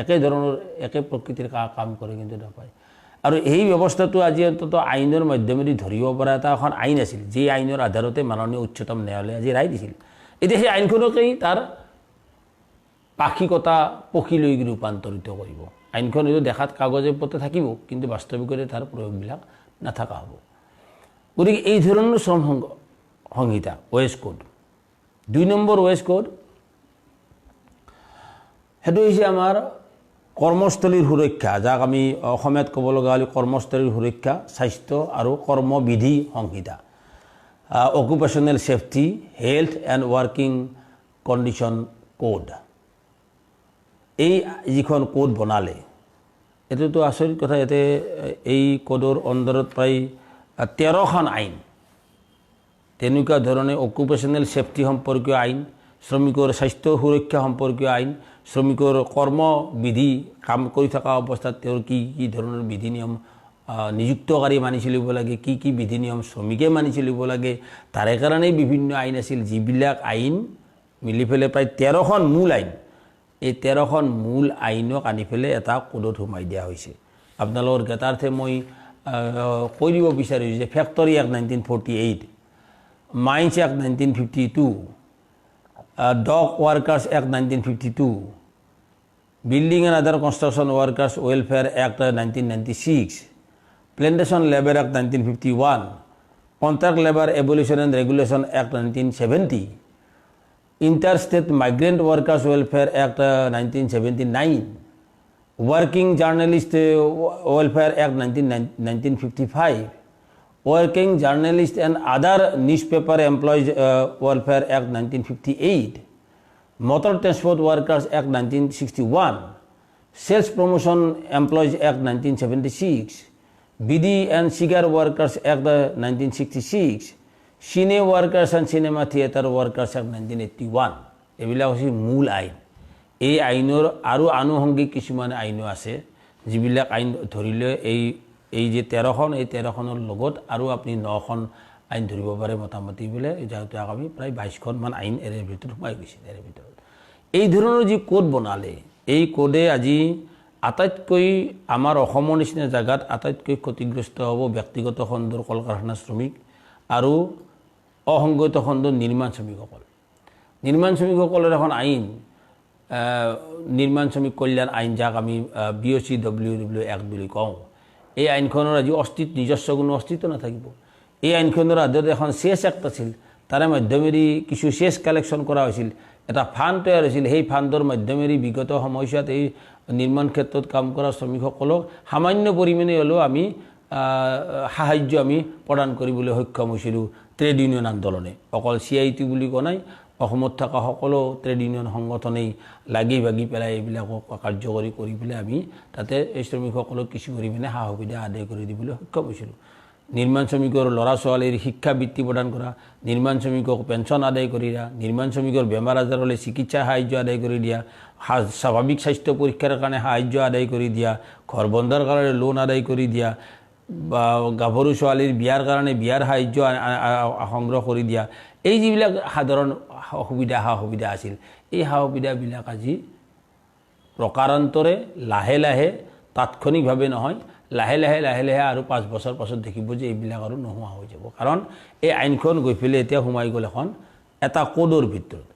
একে ধৰণৰ একে প্ৰকৃতিৰ কাম কৰে কিন্তু নাপায় আৰু এই ব্যৱস্থাটো আজি অন্তত আইনৰ মাধ্যমেদি ধৰিব পৰা এটা এখন আইন আছিল যি আইনৰ আধাৰতে মাননীয় উচ্চতম ন্যায়ালয়ে আজি ৰায় দিছিল এতিয়া সেই আইনখনকেই তাৰ পাক্ষিকতা পক্ষীলৈ ৰূপান্তৰিত কৰিব আইনখন হয়তো দেখাত কাগজে পত্ৰে থাকিব কিন্তু বাস্তৱিকতে তাৰ প্ৰয়োগবিলাক নাথাকা হ'ব গতিকে এই ধৰণৰ শ্ৰম সংহিতা ওয়েজ কোড 2 নম্বৰ ওয়েজ কোড সেইটো হৈছে আমাৰ কৰ্মস্থলীৰ সুৰক্ষা যাক আমি অসমীয়াত ক'ব লগা হ'লে কৰ্মস্থলীৰ সুৰক্ষা স্বাস্থ্য আৰু কৰ্মবিধি সংহিতা occupational safety health and working condition code এই যিখন কোড বনালে এইটোতো আচৰিত কথা ইয়াতে এই কোডৰ অন্তৰত প্ৰায় 13খন আইন তেনেকুৱা ধৰণে অকুপেশ্যনেল সেফটি সম্পৰ্কীয় আইন শ্ৰমিকৰ স্বাস্থ্য সুৰক্ষা সম্পৰ্কীয় আইন শ্ৰমিকৰ কৰ্মবিধি কাম কৰি থকা অৱস্থাত তেওঁৰ কি কি ধৰণৰ বিধি নিয়ম নিযুক্তকাৰী মানি চলিব লাগে কি কি বিধি নিয়ম শ্ৰমিকে মানি চলিব লাগে তাৰে কাৰণে বিভিন্ন আইন আছিল যিবিলাক আইন মিলি পেলাই প্ৰায় 13খন মূল আইন এই 13খন মূল আইনক আনি পেলাই এটা কোডত সোমাই দিয়া হৈছে আপোনালোকৰ জ্ঞাতাৰ্থে মই কৈ দিব বিচাৰিছোঁ যে factory act 1948 mines act 1952 dock workers act 1952 building and other construction workers welfare act 1996 plantation labour act 1951 contract labour abolition and regulation act 1970 interstate migrant workers welfare act 1979 working journalist welfare act 1955 Working Journalist and Other Newspaper Employees Welfare Act 1958, Motor Transport Workers Act 1961, Sales Promotion Employees Act 1976, BD and Cigar Workers Act 1966, Cine Workers and Cinema Theatre Workers Act 1981. এইবিলাক হৈছে মূল আইন এই আইনৰ আৰু আনুষংগিক কিছুমান আইনো আছে যিবিলাক আইন ধৰিলে এই যে 13খন এই 13খনৰ লগত আৰু আপুনি 9খন আইন ধৰিব পাৰে মোটামুটি বোলে যেহেতু আমি প্ৰায় 22খন মান আইন এৰ ভিতৰত সোমাই গৈছে এৰ ভিতৰত এই ধৰণৰ যি কোড বনালে এই কোডে আজি আটাইতকৈ আমাৰ অসমৰ নিচিনা জায়গাত আটাইতকৈ ক্ষতিগ্ৰস্ত হ'ব ব্যক্তিগত খণ্ডৰ কল কাৰখানা শ্ৰমিক আৰু অসংগঠিত খণ্ডৰ নিৰ্মাণ শ্ৰমিকসকলৰ এখন আইন নিৰ্মাণ শ্ৰমিক কল্যাণ আইন যাক আমি BOCWW এক্ট বুলি কওঁ এই আইনখনৰ আজি নিজস্ব কোনো অস্তিত্ব নাথাকিব এই আইনখনৰ আধাৰত এখন চেছ এক্ট আছিল তাৰে মাধ্যমেদি কিছু চেছ কালেকশ্যন কৰা হৈছিল এটা ফাণ্ড তৈয়াৰ হৈছিল সেই ফাণ্ডৰ মাধ্যমেদি বিগত সময়ছোৱাত এই নিৰ্মাণ ক্ষেত্ৰত কাম কৰা শ্ৰমিকসকলক সামান্য পৰিমাণে হ'লেও আমি সাহায্য আমি প্ৰদান কৰিবলৈ সক্ষম হৈছিলোঁ ট্ৰেড ইউনিয়ন আন্দোলনে অকল CIT বুলি কোৱা নাই অসমত থকা সকলো ট্ৰেড ইউনিয়ন সংগঠনেই লাগি ভাগি পেলাই এইবিলাকক কাৰ্যকৰী কৰি পেলাই আমি তাতে এই শ্ৰমিকসকলক কিছু পৰিমাণে সা সুবিধা আদায় কৰি দিবলৈ সক্ষম হৈছিলোঁ নিৰ্মাণ শ্ৰমিকৰ ল'ৰা ছোৱালীৰ শিক্ষা বৃত্তি প্ৰদান কৰা নিৰ্মাণ শ্ৰমিকক পেঞ্চন আদায় কৰি দিয়া নিৰ্মাণ শ্ৰমিকৰ বেমাৰ আজাৰ হ'লে চিকিৎসা সাহায্য আদায় কৰি দিয়া স্বাভাৱিক স্বাস্থ্য পৰীক্ষাৰ কাৰণে সাহায্য আদায় কৰি দিয়া ঘৰ বন্ধাৰ কাৰণে লোন আদায় কৰি দিয়া বা গাভৰু ছোৱালীৰ বিয়াৰ কাৰণে বিয়াৰ সাহায্য সংগ্ৰহ কৰি দিয়া এই যিবিলাক সাধাৰণ সুবিধা সা সুবিধা আছিল এই সা সুবিধাবিলাক আজি প্ৰকাৰান্তৰে লাহে লাহে তাৎক্ষণিকভাৱে নহয় লাহে লাহে আৰু 5 বছৰ পাছত দেখিব যে এইবিলাক আৰু নোহোৱা হৈ যাব কাৰণ এই আইনখন গৈ পেলাই এতিয়া সোমাই গ'ল এখন এটা কোডৰ ভিতৰত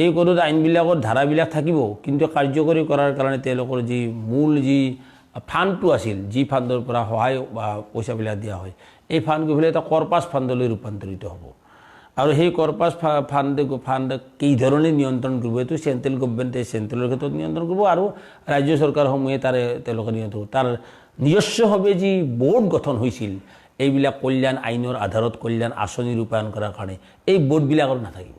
এই কোডৰ আইনবিলাকৰ ধাৰাবিলাক থাকিব কিন্তু কাৰ্যকৰী কৰাৰ কাৰণে তেওঁলোকৰ যি মূল যি ফাণ্ডটো আছিল যি ফাণ্ডৰ পৰা সহায় বা পইচাবিলাক দিয়া হয় এই ফাণ্ড গৈ পেলাই এটা কৰ্পাছ ফাণ্ডলৈ ৰূপান্তৰিত হ'ব আৰু সেই কৰ্পাছ ফাণ্ড কি ধৰণে নিয়ন্ত্ৰণ কৰিব এইটো চেণ্ট্ৰেল গভৰ্ণমেণ্টে চেণ্ট্ৰেলৰ ক্ষেত্ৰত নিয়ন্ত্ৰণ কৰিব আৰু ৰাজ্য চৰকাৰসমূহে তাৰে তেওঁলোকে নিয়ন্ত্ৰণ তাৰ নিজস্বভাৱে যি বোৰ্ড গঠন হৈছিল এইবিলাক কল্যাণ আইনৰ আধাৰত কল্যাণ আঁচনি ৰূপায়ণ কৰাৰ কাৰণে এই বোৰ্ডবিলাকৰ নাথাকিব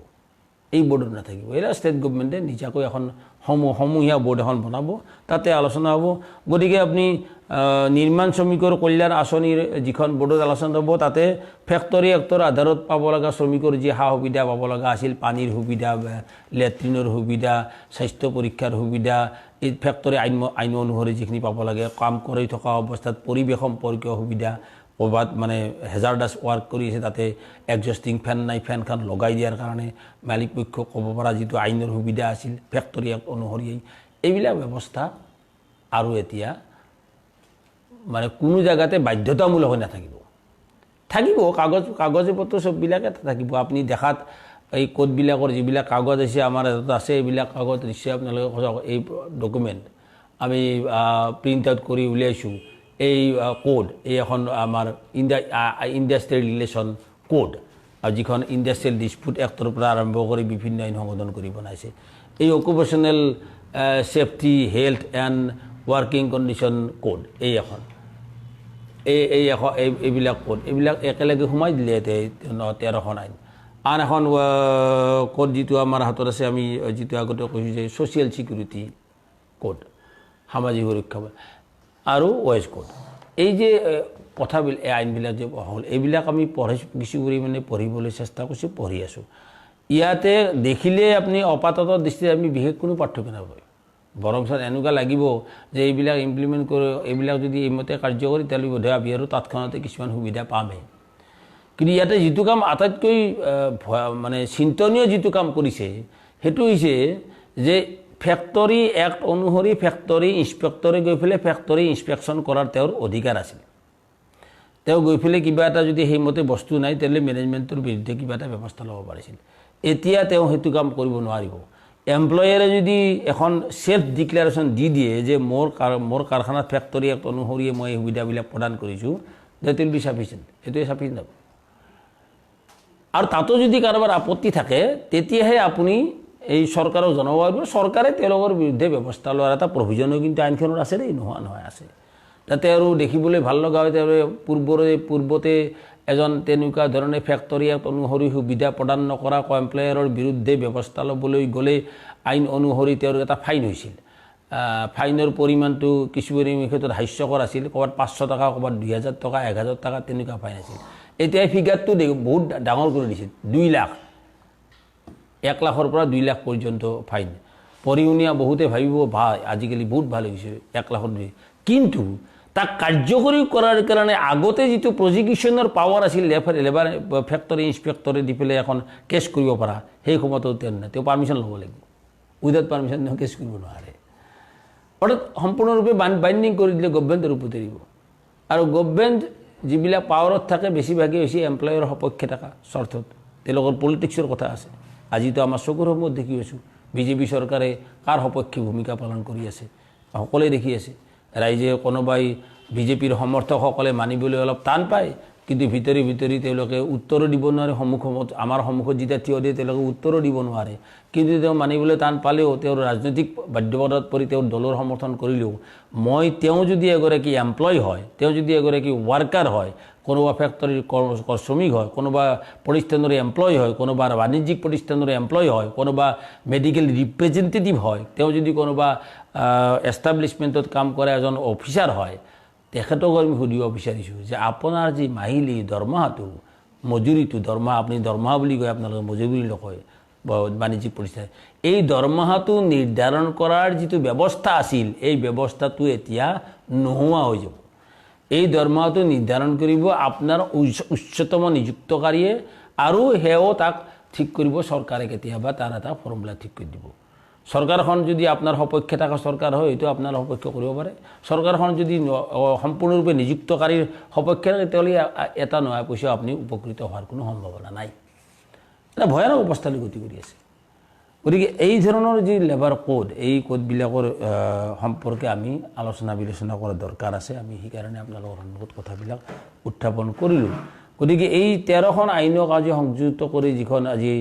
এই বোৰ্ডত নাথাকিব এয়া ষ্টেট গভৰ্ণমেণ্টে নিজাকৈ এখন সমূহীয়া বোৰ্ড এখন বনাব তাতে আলোচনা হ'ব গতিকে আপুনি নিৰ্মাণ শ্ৰমিকৰ কল্যাণ আঁচনিৰ যিখন বোৰ্ডত আলোচনা হ'ব তাতে ফেক্টৰী এক্টৰ আধাৰত পাব লগা শ্ৰমিকৰ যি সা সুবিধা পাব লগা আছিল পানীৰ সুবিধা লেট্ৰিনৰ সুবিধা স্বাস্থ্য পৰীক্ষাৰ সুবিধা এই ফেক্টৰী আইন অনুসৰি যিখিনি পাব লাগে কাম কৰি থকা অৱস্থাত পৰিৱেশ সম্পৰ্কীয় সুবিধা ক'ৰবাত মানে হেজাৰ্ডাছ ৱাৰ্ক কৰি আছে তাতে এডজাষ্টিং ফেন নাই ফেনখন লগাই দিয়াৰ কাৰণে মালিক পক্ষক ক'ব পৰা যিটো আইনৰ সুবিধা আছিল ফেক্টৰী এক্ট অনুসৰি এইবিলাক ব্যৱস্থা আৰু এতিয়া মানে কোনো জায়গাতে বাধ্যতামূলক হৈ নাথাকিব থাকিব কাগজে পত্ৰ সববিলাকে থাকিব আপুনি দেখাত এই কোডবিলাকৰ যিবিলাক কাগজ আছে আমাৰ হাতত আছে এইবিলাক কাগজ নিশ্চয় আপোনালোকে এই ডকুমেণ্ট আমি প্ৰিণ্ট আউট কৰি উলিয়াইছোঁ এই কোড এই এখন আমাৰ ইণ্ডাষ্ট্ৰিয়েল ৰিলেশ্যন কোড আৰু যিখন ইণ্ডাষ্ট্ৰিয়েল ডিছপুট এক্টৰ পৰা আৰম্ভ কৰি বিভিন্ন আইন সংশোধন কৰি বনাইছে এই occupational safety health and working condition code এই এখন এইবিলাক কোড এইবিলাক একেলগে সোমাই দিলে 13খন আইন আন এখন কোড যিটো আমাৰ হাতত আছে আমি যিটো আগতে কৈছোঁ যে ছ'চিয়েল ছিকিউৰিটি কোড সামাজিক সুৰক্ষা আৰু ৱেজ কোড এই যে কথাবিলাক এই আইনবিলাক যে হ'ল এইবিলাক আমি কিছু পৰিমাণে পঢ়িবলৈ চেষ্টা কৰিছোঁ পঢ়ি আছোঁ ইয়াতে দেখিলে আপুনি অপাতত দৃষ্টিৰে আমি বিশেষ কোনো পাৰ্থক্য নাপায় বৰং এনেকুৱা লাগিব যে এইবিলাক ইমপ্লিমেণ্ট কৰি এইবিলাক যদি এইমতে কাৰ্যকৰী তেতিয়াহ'লে বোধহয় আমি আৰু তৎক্ষণাতে কিছুমান সুবিধা পামেই কিন্তু ইয়াতে যিটো কাম আটাইতকৈ মানে চিন্তনীয় যিটো কাম কৰিছে সেইটো হৈছে যে ফেক্টৰী এক্ট অনুসৰি ফেক্টৰী ইন্সপেক্টৰে গৈ পেলাই ফেক্টৰী ইন্সপেকশ্যন কৰাৰ তেওঁৰ অধিকাৰ আছিল তেওঁ গৈ পেলাই কিবা এটা যদি সেইমতে বস্তু নাই তেতিয়াহ'লে মেনেজমেণ্টৰ বিৰুদ্ধে কিবা এটা ব্যৱস্থা ল'ব পাৰিছিল এতিয়া তেওঁ সেইটো কাম কৰিব নোৱাৰিব এমপ্লয়াৰে যদি এখন সেল্ফ ডিক্লাৰেশ্যন দি দিয়ে যে মোৰ কাৰখানাত ফেক্টৰী এক্ট অনুসৰিয়ে মই এই সুবিধাবিলাক প্ৰদান কৰিছোঁ দ্যাট উইল বি সাফিচিয়েণ্ট এইটোৱে সাফিচিয়েণ্ট হ'ব আৰু তাতো যদি কাৰোবাৰ আপত্তি থাকে তেতিয়াহে আপুনি এই চৰকাৰক জনাব পাৰিব চৰকাৰে তেওঁলোকৰ বিৰুদ্ধে ব্যৱস্থা লোৱাৰ এটা প্ৰভিজনো কিন্তু আইনখনত আছে দেই নোহোৱা নহয় আছে যাতে আৰু দেখিবলৈ ভাল লগা হয় পূৰ্বতে এজন তেনেকুৱা ধৰণে ফেক্টৰী এক্ট অনুসৰি সুবিধা প্ৰদান নকৰা এমপ্লয়াৰৰ বিৰুদ্ধে ব্যৱস্থা ল'বলৈ গ'লে আইন অনুসৰি তেওঁৰ এটা ফাইন হৈছিল ফাইনৰ পৰিমাণটো কিছু পৰিমাণৰ ক্ষেত্ৰত হাস্যকৰ আছিল ক'ৰবাত 500 টকা ক'ৰবাত 2000 টকা 1000 টকা তেনেকুৱা ফাইন আছিল এতিয়া ফিগাৰটো বহুত ডাঙৰ কৰি দিছিল 2 লাখ 1 লাখৰ পৰা 2 লাখ পৰ্যন্ত ফাইন পঢ়ি-শুনিয়া বহুতে ভাবিব ভাল আজিকালি বহুত ভাল হৈছে 1 লাখৰ কিন্তু তাক কাৰ্যকৰী কৰাৰ কাৰণে আগতে যিটো প্ৰজিকিউশ্যনৰ পাৱাৰ আছিল লেবাৰ ফেক্টৰী ইন্সপেক্টৰে দি পেলাই এখন কেছ কৰিব পৰা সেই সময়তো তেওঁ পাৰ্মিশ্যন ল'ব লাগিব উইদাউট পাৰ্মিশ্যন তেওঁ কেছ কৰিব নোৱাৰে অৰ্থাৎ সম্পূৰ্ণৰূপে বাইণ্ডিং কৰি দিলে গভৰ্ণমেণ্টৰ ওপৰত এৰিব আৰু গভৰ্ণমেণ্ট যিবিলাক পাৱাৰত থাকে বেছিভাগেই হৈছে এমপ্লয়াৰৰ সপক্ষে থকা স্বাৰ্থত তেওঁলোকৰ পলিটিক্সৰ কথা আছে আজিতো আমাৰ চকুৰ সন্মুখত দেখি আছোঁ বিজেপি চৰকাৰে কাৰ সপক্ষে ভূমিকা পালন কৰি আছে সকলোৱে দেখি আছে ৰাইজে কোনোবাই বিজেপিৰ সমৰ্থকসকলে মানিবলৈ অলপ টান পায় কিন্তু ভিতৰি তেওঁলোকে উত্তৰো দিব নোৱাৰে আমাৰ সন্মুখত যেতিয়া থিয় দিয়ে তেওঁলোকে উত্তৰো দিব নোৱাৰে কিন্তু তেওঁ মানিবলৈ টান পালেও তেওঁৰ ৰাজনৈতিক বাধ্যবাধকতাত পৰি তেওঁৰ দলৰ সমৰ্থন কৰিলেও তেওঁ যদি এগৰাকী এমপ্লয় হয় তেওঁ যদি এগৰাকী ৱাৰ্কাৰ হয় কোনোবা ফেক্টৰীৰ শ্ৰমিক হয় কোনোবা প্ৰতিষ্ঠানৰ এমপ্লয় হয় কোনোবা বাণিজ্যিক প্ৰতিষ্ঠানৰ এমপ্লয় হয় কোনোবা মেডিকেল ৰিপ্ৰেজেণ্টেটিভ হয় তেওঁ যদি কোনোবা এষ্টাব্লিছমেণ্টত কাম কৰা এজন অফিচাৰ হয় তেখেতক আমি সুধিব বিচাৰিছোঁ যে আপোনাৰ যি মাহিলী দৰমহাটো মজুৰিটো দৰমহা আপুনি দৰমহা বুলি কয় আপোনালোকে মজুৰি নকয় বাণিজ্যিক প্ৰতিষ্ঠান এই দৰমহাটো নিৰ্ধাৰণ কৰাৰ যিটো ব্যৱস্থা আছিল এই ব্যৱস্থাটো এতিয়া নোহোৱা হৈ যাব এই দৰমহাটো নিৰ্ধাৰণ কৰিব আপোনাৰ উচ্চতম নিযুক্তকাৰীয়ে আৰু হেও তাক ঠিক কৰিব চৰকাৰে কেতিয়াবা তাৰ এটা ফৰ্মুলা ঠিক কৰি দিব চৰকাৰখন যদি আপোনাৰ সপক্ষে থকা চৰকাৰ হয় এইটো আপোনাৰ সপক্ষে কৰিব পাৰে চৰকাৰখন যদি সম্পূৰ্ণৰূপে নিযুক্তকাৰীৰ সপক্ষে তেতিয়াহ'লে এটা নয়া পইচা আপুনি উপকৃত হোৱাৰ কোনো সম্ভাৱনা নাই এটা ভয়ানক অৱস্থালৈ গতি কৰি আছে গতিকে এই ধৰণৰ যি লেবাৰ কোড এই কোডবিলাকৰ সম্পৰ্কে আমি আলোচনা বিলোচনা কৰাৰ দৰকাৰ আছে আমি সেইকাৰণে আপোনালোকৰ সন্মুখত কথাবিলাক উত্থাপন কৰিলোঁ গতিকে এই 13খন আইনক আজি সংযুক্ত কৰি যিখন আজি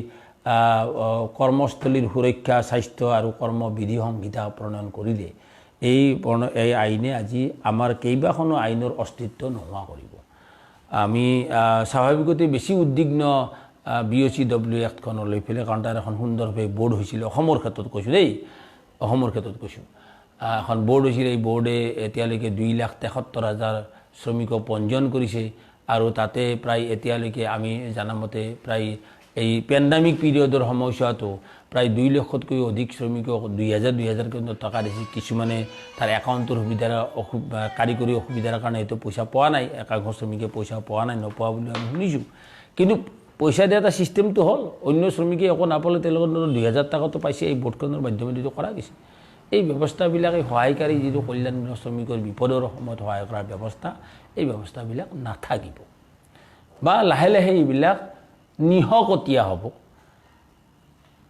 কৰ্মস্থলীৰ সুৰক্ষা স্বাস্থ্য আৰু কৰ্মবিধি সংহিতা প্ৰণয়ন কৰিলে এই আইনে আজি আমাৰ কেইবাখনো আইনৰ অস্তিত্ব নোহোৱা কৰিব আমি স্বাভাৱিকতে বেছি উদ্বিগ্ন BOCW এক্টখনৰ লৈ পেলাই কাৰণ তাৰ এখন সুন্দৰভাৱে বোৰ্ড হৈছিল অসমৰ ক্ষেত্ৰত কৈছোঁ দেই অসমৰ ক্ষেত্ৰত কৈছোঁ এখন বোৰ্ড হৈছিল এই বোৰ্ডে এতিয়ালৈকে 2,73,000 শ্ৰমিকক পঞ্জীয়ন কৰিছে আৰু তাতে প্ৰায় এতিয়ালৈকে আমি জানামতে প্ৰায় এই পেণ্ডামিক পিৰিয়ডৰ সময়ছোৱাতো প্ৰায় 2 লাখতকৈ অধিক শ্ৰমিকক 2,000 টকা দিছে কিছুমানে তাৰ একাউণ্টৰ সুবিধাৰ কাৰিকৰী অসুবিধাৰ কাৰণে এইটো পইচা পোৱা নাই একাংশ শ্ৰমিকে পইচা পোৱা নাই নোপোৱা বুলি আমি শুনিছোঁ কিন্তু পইচা দিয়া এটা চিষ্টেমটো হ'ল অন্য শ্ৰমিকে একো নাপালে তেওঁলোকৰ 2,000 টকাটো পাইছে এই বোৰ্ডখনৰ মাধ্যমেদি কৰা গৈছে এই ব্যৱস্থাবিলাকে সহায়কাৰী যিটো কল্যাণমূলক শ্ৰমিকৰ বিপদৰ সময়ত সহায় কৰাৰ ব্যৱস্থা এই ব্যৱস্থাবিলাক নাথাকিব বা লাহে লাহে এইবিলাক নিহকতীয়া হ'ব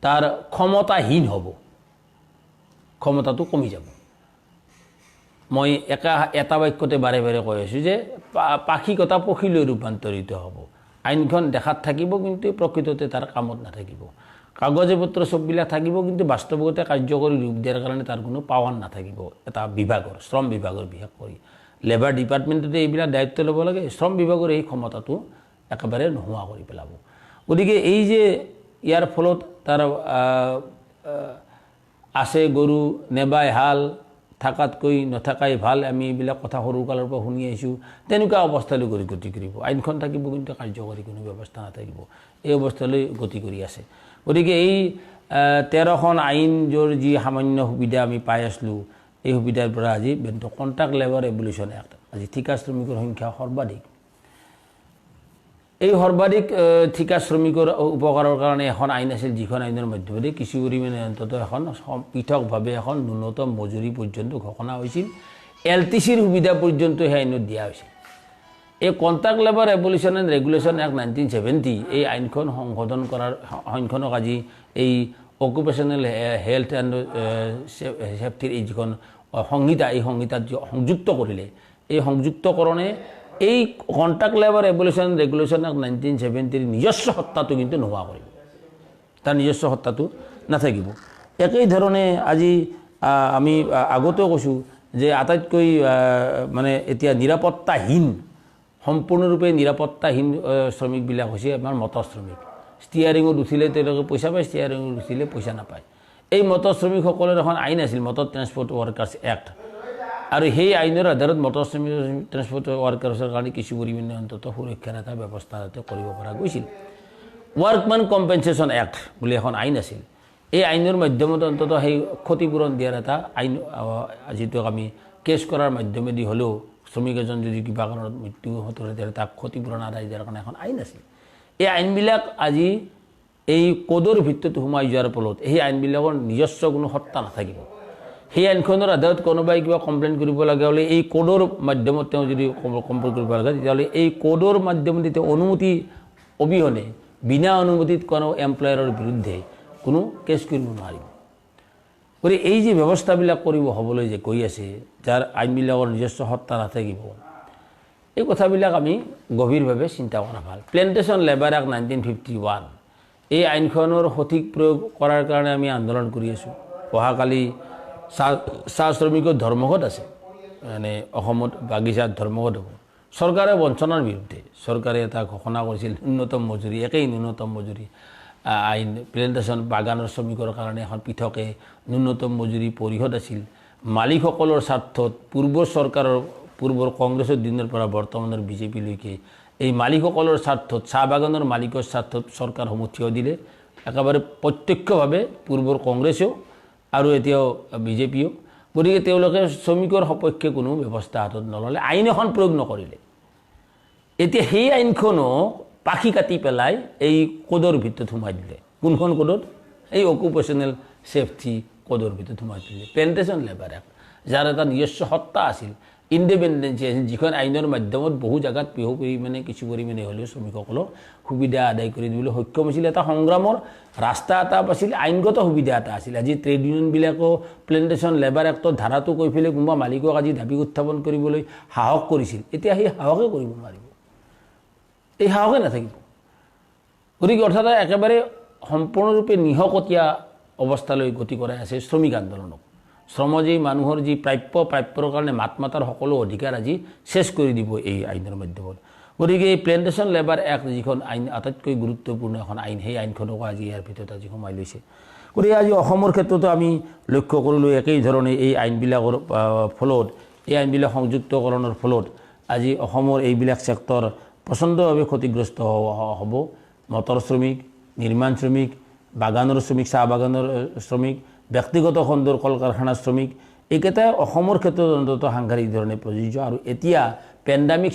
তাৰ ক্ষমতাহীন হ'ব ক্ষমতাটো কমি যাব মই এটা বাক্যতে বাৰে বাৰে কৈ আছোঁ যে পাখিকতা পক্ষীলৈ ৰূপান্তৰিত হ'ব আইনখন দেখাত থাকিব কিন্তু প্ৰকৃততে তাৰ কামত নাথাকিব কাগজে পত্ৰ সববিলাক থাকিব কিন্তু বাস্তৱতে কাৰ্যকৰী ৰূপ দিয়াৰ কাৰণে তাৰ কোনো পাৱাৰ নাথাকিব এটা বিভাগৰ শ্ৰম বিভাগৰ বিশেষ কৰি লেবাৰ ডিপাৰ্টমেণ্টতে এইবিলাক দায়িত্ব ল'ব লাগে শ্ৰম বিভাগৰ এই ক্ষমতাটো একেবাৰে নোহোৱা কৰি পেলাব গতিকে এই যে ইয়াৰ ফলত তাৰ আছে গৰু নেবাই হাল থাকাতকৈ নথকাই ভাল আমি এইবিলাক কথা সৰুকালৰ পৰা শুনি আহিছোঁ তেনেকুৱা অৱস্থালৈ গতি কৰিব আইনখন থাকিব কিন্তু কাৰ্যকৰী কোনো ব্যৱস্থা নাথাকিব এই অৱস্থালৈ গতি কৰি আছে গতিকে এই 13খন আইনৰ যি সামান্য সুবিধা আমি পাই আছিলোঁ এই সুবিধাৰ পৰা আজি কণ্ট্ৰাক্ট লেবাৰ ৰেগুলেশ্যন এক্ট আজি ঠিকা শ্ৰমিকৰ সংখ্যা সৰ্বাধিক এই সৰ্বাধিক ঠিকা শ্ৰমিকৰ উপকাৰৰ কাৰণে এখন আইন আছিল যিখন আইনৰ মাধ্যমেৰে কিছু পৰিমাণে অন্ততঃ এখন পৃথকভাৱে এখন ন্যূনতম মজুৰি পৰ্যন্ত ঘোষণা হৈছিল LTCৰ সুবিধা পৰ্যন্ত সেই আইনত দিয়া হৈছিল এই contract labour abolition and regulation act 1970 এই আইনখন সংশোধন কৰাৰ আইনখনক আজি এই অকুপেশ্যনেল হেল্থ এণ্ড ছেফটিৰ এই যিখন সংহিতা এই সংহিতাত সংযুক্ত কৰিলে এই সংযুক্তকৰণে এই কণ্ট্ৰাক্ট লেবাৰ এবলিশ্যন ৰেগুলেশ্যন এক্ট 1970 নিজস্ব সত্তাটো কিন্তু নোহোৱা কৰিব তাৰ নিজস্ব সত্তাটো নাথাকিব একেই ধৰণে আজি আমি আগতেও কৈছোঁ যে আটাইতকৈ মানে এতিয়া নিৰাপত্তাহীন সম্পূৰ্ণৰূপে নিৰাপত্তাহীন শ্ৰমিকবিলাক হৈছে আমাৰ মটৰ শ্ৰমিক ষ্টিয়াৰিঙত উঠিলে তেওঁলোকে পইচা পায় ষ্টিয়াৰিঙত উঠিলে পইচা নাপায় এই মটৰ শ্ৰমিকসকলৰ এখন আইন আছিল মটৰ ট্ৰেন্সপৰ্ট ৱৰ্কাৰ্ছ এক্ট আৰু সেই আইনৰ আধাৰত মটৰ ট্ৰেন্সপৰ্ট ৱৰ্কাৰ্ছৰ কাৰণে কিছু পৰিমাণে অন্ততঃ সুৰক্ষাৰ এটা ব্যৱস্থা কৰিব পৰা গৈছিল ৱৰ্কমেন কম্পেনচেশ্যন এক্ট বুলি এখন আইন আছিল এই আইনৰ মাধ্যমত অন্ততঃ সেই ক্ষতিপূৰণ দিয়াৰ এটা আইন যিটো আমি কেছ কৰাৰ মাধ্যমেদি হ'লেও শ্ৰমিক এজন যদি কিবা কাৰণত মৃত্যু ঘটে তেতিয়াহ'লে তাক ক্ষতিপূৰণ আদায় দিয়াৰ কাৰণে এখন আইন আছিল এই আইনবিলাক আজি এই কোডৰ ভিতৰত সোমাই যোৱাৰ ফলত এই আইনবিলাকৰ নিজস্ব কোনো সত্তা নাথাকিব সেই আইনখনৰ আধাৰত কোনোবাই কিবা কমপ্লেইন কৰিব লগা হ'লে এই কোডৰ মাধ্যমত তেওঁ যদি কমপ্লেইন কৰিব লাগে তেতিয়াহ'লে এই কোডৰ মাধ্যমত তেওঁ অনুমতি অবিহনে বিনা অনুমতিত কোনো এমপ্লয়াৰৰ বিৰুদ্ধে কোনো কেছ কৰিব নোৱাৰিব গতিকে এই যে ব্যৱস্থাবিলাক কৰিব হ'বলৈ যে গৈ আছে যাৰ আইনবিলাকৰ নিজস্ব সত্তা নাথাকিব এই কথাবিলাক আমি গভীৰভাৱে চিন্তা কৰা ভাল প্লেণ্টেশ্যন লেবাৰ এক্ট 1951 এই আইনখনৰ সঠিক প্ৰয়োগ কৰাৰ কাৰণে আমি আন্দোলন কৰি আছোঁ অহাকালি চাহ শ্ৰমিকৰ ধৰ্মঘট আছে মানে অসমত বাগিচাত ধৰ্মঘট হ'ব চৰকাৰে বঞ্চনাৰ বিৰুদ্ধে চৰকাৰে এটা ঘোষণা কৰিছিল ন্যূনতম মজুৰি একেই ন্যূনতম মজুৰি আইন প্লেণ্টেশ্যন বাগানৰ শ্ৰমিকৰ কাৰণে এখন পৃথকে ন্যূনতম মজুৰি পৰিষদ আছিল মালিকসকলৰ স্বাৰ্থত পূৰ্বৰ কংগ্ৰেছৰ দিনৰ পৰা বৰ্তমানৰ বিজেপিলৈকে এই মালিকসকলৰ স্বাৰ্থত চাহ বাগানৰ মালিকৰ স্বাৰ্থত চৰকাৰসমূহ থিয় দিলে একেবাৰে প্ৰত্যক্ষভাৱে পূৰ্বৰ কংগ্ৰেছেও আৰু এতিয়াও বিজেপিও গতিকে তেওঁলোকে শ্ৰমিকৰ সপক্ষে কোনো ব্যৱস্থা হাতত নল'লে আইন এখন প্ৰয়োগ নকৰিলে এতিয়া সেই আইনখনক পাখি কাটি পেলাই এই কোডৰ ভিতৰত সোমাই দিলে কোনখন কোডত এই অকুপেশ্যনেল সেফটি কোডৰ ভিতৰত সোমাই দিলে প্লেণ্টেশ্যন লেবাৰ এক্ট যাৰ এটা নিজস্ব সত্তা আছিল ইণ্ডিপেণ্ডেঞ্চি আছিল যিখন আইনৰ মাধ্যমত বহু জায়গাত বহু পৰিমাণে কিছু পৰিমাণে হ'লেও শ্ৰমিকসকলক সুবিধা আদায় কৰি দিবলৈ সক্ষম হৈছিল এটা সংগ্ৰামৰ ৰাস্তা এটা আছিল আইনগত সুবিধা এটা আছিল আজি ট্ৰেড ইউনিয়নবিলাকো প্লেণ্টেশ্যন লেবাৰ এক্টৰ ধাৰাটো কৈ পেলাই কোনোবা মালিকক আজি দাবী উত্থাপন কৰিবলৈ সাহস কৰিছিল এতিয়া সেই সাহসে কৰিব নোৱাৰিব এই সাহসে নাথাকিব গতিকে অৰ্থাৎ একেবাৰে সম্পূৰ্ণৰূপে নিহকতীয়া অৱস্থালৈ গতি কৰাই আছে শ্ৰমিক আন্দোলনক শ্ৰমজীৱী মানুহৰ যি প্ৰাপ্যৰ কাৰণে মাত মাতাৰ সকলো অধিকাৰ আজি শেষ কৰি দিব এই আইনৰ মাধ্যমত গতিকে এই প্লেণ্টেশ্যন লেবাৰ এক্ট যিখন আইন আটাইতকৈ গুৰুত্বপূৰ্ণ এখন আইন সেই আইনখনকো আজি ইয়াৰ ভিতৰত আজি সোমাই লৈছে গতিকে আজি অসমৰ ক্ষেত্ৰতো আমি লক্ষ্য কৰিলোঁ একেই ধৰণে এই আইনবিলাকৰ ফলত এই আইনবিলাক সংযুক্তকৰণৰ ফলত আজি অসমৰ এইবিলাক ছেক্টৰ প্ৰচণ্ডভাৱে ক্ষতিগ্ৰস্ত হ'ব মটৰ শ্ৰমিক নিৰ্মাণ শ্ৰমিক বাগানৰ শ্ৰমিক চাহ বাগানৰ শ্ৰমিক ব্যক্তিগত খণ্ডৰ কল কাৰখানাৰ শ্ৰমিক এইকেইটাই অসমৰ ক্ষেত্ৰত অন্ততঃ সাংঘাতিক ধৰণে প্ৰযোজ্য আৰু এতিয়া পেণ্ডামিক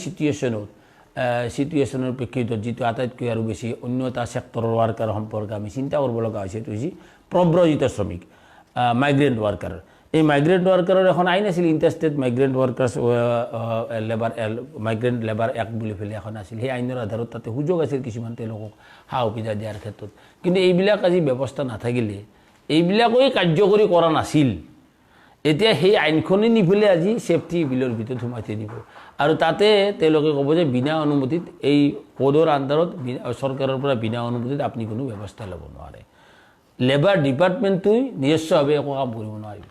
চিটুৱেশ্যনৰ প্ৰেক্ষিতত যিটো আটাইতকৈ আৰু বেছি অন্য এটা ছেক্টৰৰ ৱাৰ্কাৰ সম্পৰ্কে আমি চিন্তা কৰিব লগা হৈছে সেইটো হৈছে প্ৰব্ৰজিত শ্ৰমিক মাইগ্ৰেণ্ট ৱাৰ্কাৰ এই মাইগ্ৰেণ্ট ৱাৰ্কাৰৰ এখন আইন আছিল interstate migrant workers' migrant labour act বুলি পেলাই এখন আছিল সেই আইনৰ আধাৰত তাতে সুযোগ আছিল কিছুমান তেওঁলোকক সা সুবিধা দিয়াৰ ক্ষেত্ৰত কিন্তু এইবিলাক আজি ব্যৱস্থা নাথাকিলে এইবিলাকেই কাৰ্যকৰী কৰা নাছিল এতিয়া সেই আইনখনেই নিফেলে আজি সেফটি বিলৰ ভিতৰত সোমাই থৈ দিব আৰু তাতে তেওঁলোকে ক'ব যে বিনা অনুমতিত এই কোডৰ আণ্ডাৰত চৰকাৰৰ পৰা বিনা অনুমতিত আপুনি কোনো ব্যৱস্থা ল'ব নোৱাৰে লেবাৰ ডিপাৰ্টমেণ্টটোই নিজস্বভাৱে একো কাম কৰিব নোৱাৰিব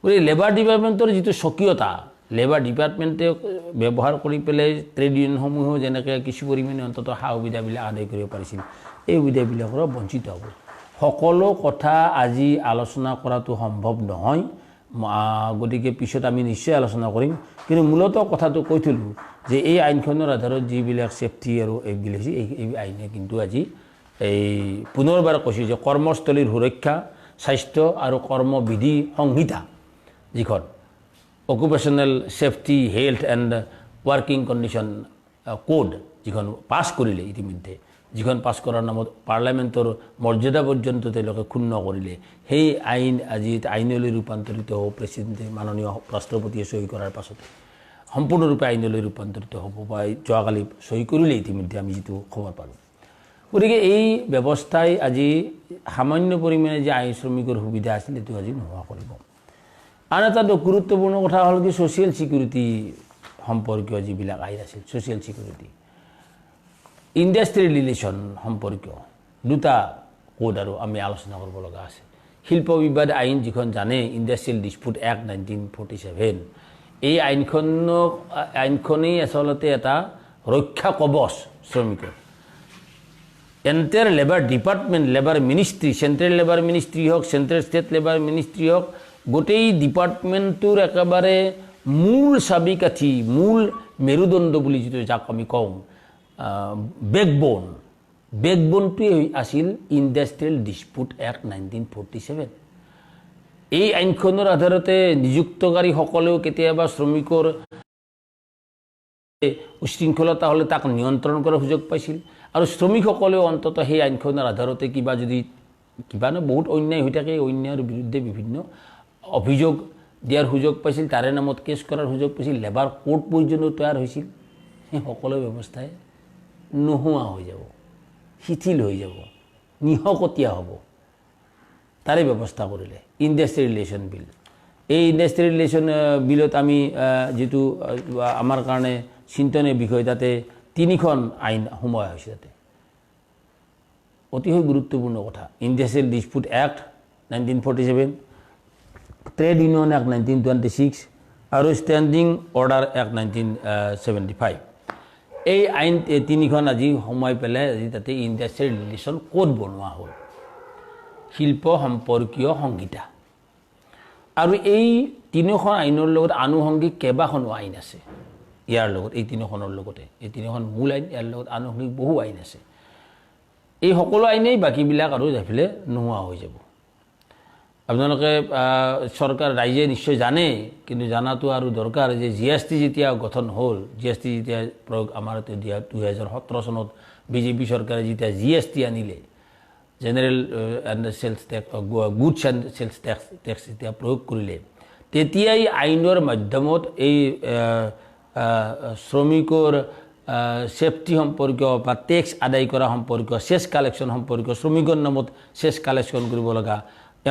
গতিকে লেবাৰ ডিপাৰ্টমেণ্টৰ যিটো স্বকীয়তা লেবাৰ ডিপাৰ্টমেণ্টে ব্যৱহাৰ কৰি পেলাই ট্ৰেড ইউনিয়নসমূহেও যেনেকৈ কিছু পৰিমাণে অন্ততঃ সা সুবিধাবিলাক আদায় কৰিব পাৰিছিল এই সুবিধাবিলাকৰ বঞ্চিত হ'ব সকলো কথা আজি আলোচনা কৰাটো সম্ভৱ নহয় গতিকে পিছত আমি নিশ্চয় আলোচনা কৰিম কিন্তু মূলতঃ কথাটো কৈ থলোঁ যে এই আইনখনৰ আধাৰত যিবিলাক সেফটি আৰু এইবিলাক এই আইনে কিন্তু আজি এই পুনৰবাৰ কৈছোঁ যে কৰ্মস্থলীৰ সুৰক্ষা স্বাস্থ্য আৰু কৰ্মবিধি সংহিতা যিখন occupational safety health and working condition code যিখন পাছ কৰিলে ইতিমধ্যে যিখন পাছ কৰাৰ নামত পাৰ্লামেণ্টৰ মৰ্যাদা পৰ্যন্ত তেওঁলোকে ক্ষুণ্ণ কৰিলে সেই আইন আজি আইনলৈ ৰূপান্তৰিত হ'ব প্ৰেচিডেণ্টে মাননীয় ৰাষ্ট্ৰপতিয়ে সহি কৰাৰ পাছতে সম্পূৰ্ণৰূপে আইনলৈ ৰূপান্তৰিত হ'ব বা যোৱাকালি সহি কৰিলে ইতিমধ্যে আমি যিটো খবৰ পালোঁ গতিকে এই ব্যৱস্থাই আজি সামান্য পৰিমাণে যে আইন শ্ৰমিকৰ সুবিধা আছিল সেইটো আজি নোহোৱা কৰিব আন এটা গুৰুত্বপূৰ্ণ কথা হ'ল কি ছ'চিয়েল ছিকিউৰিটি সম্পৰ্কীয় যিবিলাক আইন আছিল ছ'চিয়েল ছিকিউৰিটি ইণ্ডাষ্ট্ৰিয়েল ৰিলেশ্যন সম্পৰ্কীয় দুটা কোড আৰু আমি আলোচনা কৰিব লগা আছে শিল্প বিবাদ আইন যিখন জানে ইণ্ডাষ্ট্ৰিয়েল ডিছপুট এক্ট 1947 এই আইনখনেই আচলতে এটা ৰক্ষা কৱচ শ্ৰমিকৰ entire labour department labour ministry central labour ministry হওক চেণ্ট্ৰেল ষ্টেট লেবাৰ মিনিষ্ট্ৰী হওক গোটেই ডিপাৰ্টমেণ্টটোৰ একেবাৰে মূল চাবিকাঠি মূল মেৰুদণ্ড বুলি যিটো যাক আমি কওঁ বেকবোনটোৱে আছিল ইণ্ডাষ্ট্ৰিয়েল ডিছপুট এক্ট 1947 এই আইনখনৰ আধাৰতে নিযুক্তকাৰীসকলেও কেতিয়াবা শ্ৰমিকৰ উশৃংখলতা হ'লে তাক নিয়ন্ত্ৰণ কৰাৰ সুযোগ পাইছিল আৰু শ্ৰমিকসকলেও অন্ততঃ সেই আইনখনৰ আধাৰতে কিবা বহুত অন্যায় হৈ থাকে অন্যায়ৰ বিৰুদ্ধে বিভিন্ন অভিযোগ দিয়াৰ সুযোগ পাইছিল তাৰে নামত কেছ কৰাৰ সুযোগ পাইছিল লেবাৰ কোৰ্ট পৰ্যন্ত তৈয়াৰ হৈছিল সেই সকলো ব্যৱস্থাই নোহোৱা হৈ যাব শিথিল হৈ যাব নিহকতীয়া হ'ব তাৰে ব্যৱস্থা কৰিলে ইণ্ডাষ্ট্ৰিয়েল ৰিলেশ্যন বিল এই ইণ্ডাষ্ট্ৰিয়েল ৰিলেশ্যন বিলত আমি যিটো আমাৰ কাৰণে চিন্তনীয় বিষয় তাতে 3খন আইন সোমোৱা হৈছে তাতে অতিশয় গুৰুত্বপূৰ্ণ কথা industrial dispute act 1947 trade union act 1926 আৰু ষ্টেণ্ডিং অৰ্ডাৰ এক্ট 1975 এই আইন 3খন আজি সোমাই পেলাই আজি তাতে ইণ্ডাষ্ট্ৰিয়েল ৰিলেশ্যন কোড বনোৱা হ'ল শিল্প সম্পৰ্কীয় সংহিতা আৰু এই 3খন আইনৰ লগত আনুষংগিক কেইবাখনো আইন আছে ইয়াৰ লগত এই 3খনৰ লগতে এই 3খন মূল আইন ইয়াৰ লগত আনুষংগিক বহু আইন আছে এই সকলো আইনেই বাকীবিলাক আৰু যাইফালে নোহোৱা হৈ যাব আপোনালোকে চৰকাৰ ৰাইজে নিশ্চয় জানে, কিন্তু জানাটো আৰু দৰকাৰ যে GST যেতিয়া গঠন হ'ল, GST যেতিয়া প্ৰয়োগ আমাৰ 2017 চনত বিজেপি চৰকাৰে যেতিয়া GST আনিলে, general and sales tax, goods and sales tax যেতিয়া প্ৰয়োগ কৰিলে, তেতিয়াই আইনৰ মাধ্যমত এই শ্ৰমিকৰ সেফটি সম্পৰ্কীয় বা টেক্স আদায় কৰা সম্পৰ্কীয়, চেছ কালেকশ্যন সম্পৰ্কীয়, শ্ৰমিকৰ নামত চেছ কালেকশ্যন কৰিব লগা,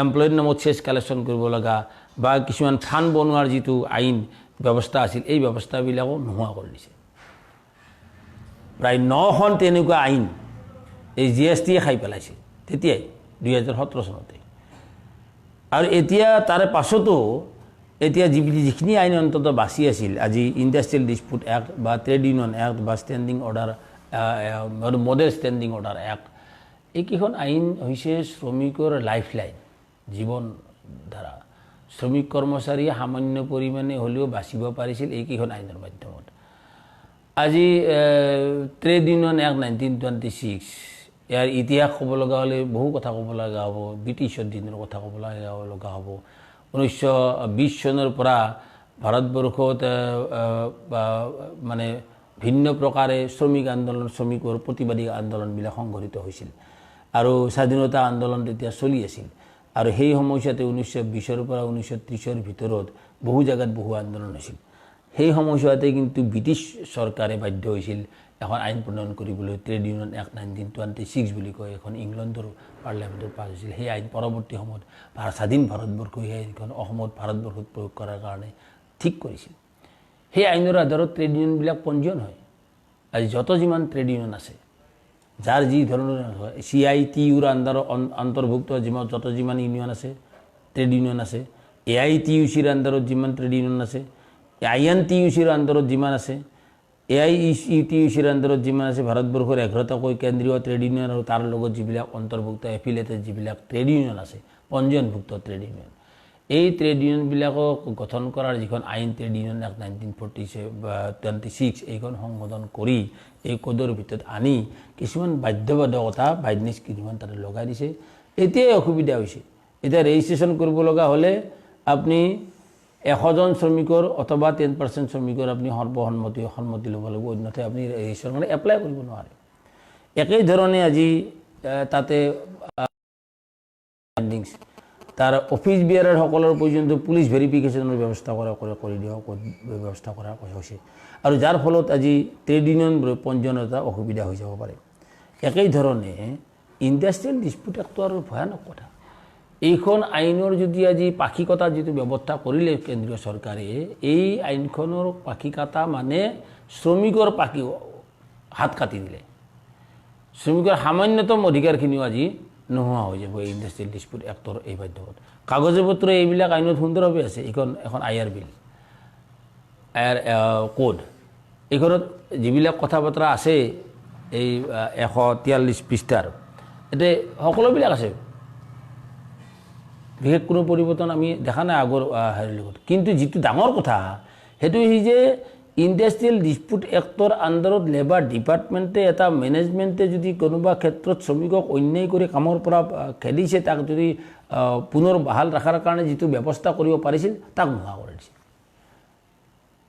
এমপ্লয়ীৰ নামত চেছ কালেকশ্যন কৰিব লগা বা কিছুমান ফাণ্ড বনোৱাৰ যিটো আইন ব্যৱস্থা আছিল, এই ব্যৱস্থাবিলাকো নোহোৱা কৰি দিছে। প্ৰায় 9খন তেনেকুৱা আইন এই GSTয়ে খাই পেলাইছে তেতিয়াই 2017 চনতে। আৰু এতিয়া তাৰে পাছতো এতিয়া যিখিনি আইন অন্তত বাচি আছিল, আজি ইণ্ডাষ্ট্ৰিয়েল ডিছপুট এক্ট বা ট্ৰেড ইউনিয়ন এক্ট বা standing order, model standing order act, এইকেইখন আইন হৈছে শ্ৰমিকৰ লাইফলাইন, জীৱন ধাৰা। শ্ৰমিক কৰ্মচাৰীয়ে সামান্য পৰিমাণে হ'লেও বাচিব পাৰিছিল এইকেইখন আইনৰ মাধ্যমত। আজি ট্ৰেড ইউনিয়ন এক্ট 1926, ইয়াৰ ইতিহাস ক'ব লগা হ'লে বহু কথা ক'ব লগা হ'ব, ব্ৰিটিছৰ দিনৰ কথা ক'ব লগা হ'ব। 1920 চনৰ পৰা ভাৰতবৰ্ষত মানে ভিন্ন প্ৰকাৰে শ্ৰমিক আন্দোলন, শ্ৰমিকৰ প্ৰতিবাদী আন্দোলনবিলাক সংঘটিত হৈছিল আৰু স্বাধীনতা আন্দোলন তেতিয়া চলি আছিল। আৰু সেই সময়ছোৱাতে 1920ৰ পৰা 1930ৰ ভিতৰত বহু জেগাত বহু আন্দোলন হৈছিল। সেই সময়ছোৱাতে কিন্তু ব্ৰিটিছ চৰকাৰে বাধ্য হৈছিল এখন আইন প্ৰণয়ন কৰিবলৈ, ট্ৰেড ইউনিয়ন এক্ট 1926 বুলি কয়, এখন ইংলেণ্ডৰ পাৰ্লিয়ামেণ্টত পাছ হৈছিল। সেই আইন পৰৱৰ্তী সময়ত স্বাধীন ভাৰতবৰ্ষই সেই আইনখন অসমত ভাৰতবৰ্ষত প্ৰয়োগ কৰাৰ কাৰণে ঠিক কৰিছিল। সেই আইনৰ আধাৰত ট্ৰেড ইউনিয়নবিলাক পঞ্জীয়ন হয়। আজি যিমান ট্ৰেড ইউনিয়ন আছে, যাৰ যি ধৰণৰ CITUৰ অন্তৰ্ভুক্ত যিমান ইউনিয়ন আছে, ট্ৰেড ইউনিয়ন আছে, AITUCৰ আণ্ডাৰত যিমান ট্ৰেড ইউনিয়ন আছে, INTUCৰ আণ্ডাৰত যিমান আছে, AIUTUCৰ আণ্ডাৰত যিমান আছে, ভাৰতবৰ্ষৰ 11টাকৈ কেন্দ্ৰীয় ট্ৰেড ইউনিয়ন আৰু তাৰ লগত যিবিলাক অন্তৰ্ভুক্ত এফিলিয়েটেড যিবিলাক ট্ৰেড ইউনিয়ন আছে, পঞ্জীয়নভুক্ত ট্ৰেড ইউনিয়ন, এই ট্ৰেড ইউনিয়নবিলাকক গঠন কৰাৰ যিখন আইন ট্ৰেড ইউনিয়ন এক্ট 1926, এইখন সংশোধন কৰি এই কোডৰ ভিতৰত আনি কিছুমান বাধ্যবাধকতা কিছুমান তাতে লগাই দিছে। এতিয়াই অসুবিধা হৈছে। এতিয়া ৰেজিষ্ট্ৰেশ্যন কৰিব লগা হ'লে আপুনি 100জন শ্ৰমিকৰ অথবা 10% শ্ৰমিকৰ আপুনি সন্মতি ল'ব লাগিব, অন্যথাই আপুনি ৰেজিষ্ট্ৰেশ্যন মানে এপ্লাই কৰিব নোৱাৰে। একেই ধৰণে আজি তাতে তাৰ অফিচ বিয়াৰাৰসকলৰ পৰ্যন্ত পুলিচ ভেৰিফিকেশ্যনৰ ব্যৱস্থা ব্যৱস্থা কৰা হৈছে, আৰু যাৰ ফলত আজি ট্ৰেড ইউনিয়ন পঞ্জীয়নৰ এটা অসুবিধা হৈ যাব পাৰে। একেই ধৰণে ইণ্ডাষ্ট্ৰিয়েল ডিছপুট এক্টটো আৰু ভয়ানক কথা। এইখন আইনৰ যদি আজি পাক্ষিকতাৰ যিটো ব্যৱস্থা কৰিলে কেন্দ্ৰীয় চৰকাৰে, এই আইনখনৰ পাক্ষিকতা মানে শ্ৰমিকৰ হাত কাটি দিলে। শ্ৰমিকৰ সামান্যতম অধিকাৰখিনিও আজি নোহোৱা হৈ যাব এই ইণ্ডাষ্ট্ৰিয়েল ডিছপুট এক্টৰ এই মাধ্যমত। কাগজে পত্ৰ এইবিলাক আইনত সুন্দৰভাৱে আছে। এখন IR বিল, IR কোড, এইখনত যিবিলাক কথা বতৰা আছে এই 143 পৃষ্ঠাৰ, এতিয়া সকলোবিলাক আছে, বিশেষ কোনো পৰিৱৰ্তন আমি দেখা নাই আগৰ হেৰিৰ লগত। কিন্তু যিটো ডাঙৰ কথা সেইটো হৈছে যে ইণ্ডাষ্ট্ৰিয়েল ডিছপুট এক্টৰ আণ্ডাৰত লেবাৰ ডিপাৰ্টমেণ্টে এটা মেনেজমেণ্টে যদি কোনোবা ক্ষেত্ৰত শ্ৰমিকক অন্যায় কৰি কামৰ পৰা খেদিছে, তাক যদি পুনৰ বাহাল ৰখাৰ কাৰণে যিটো ব্যৱস্থা কৰিব পাৰিছিল তাক নোহোৱা কৰি দিছে।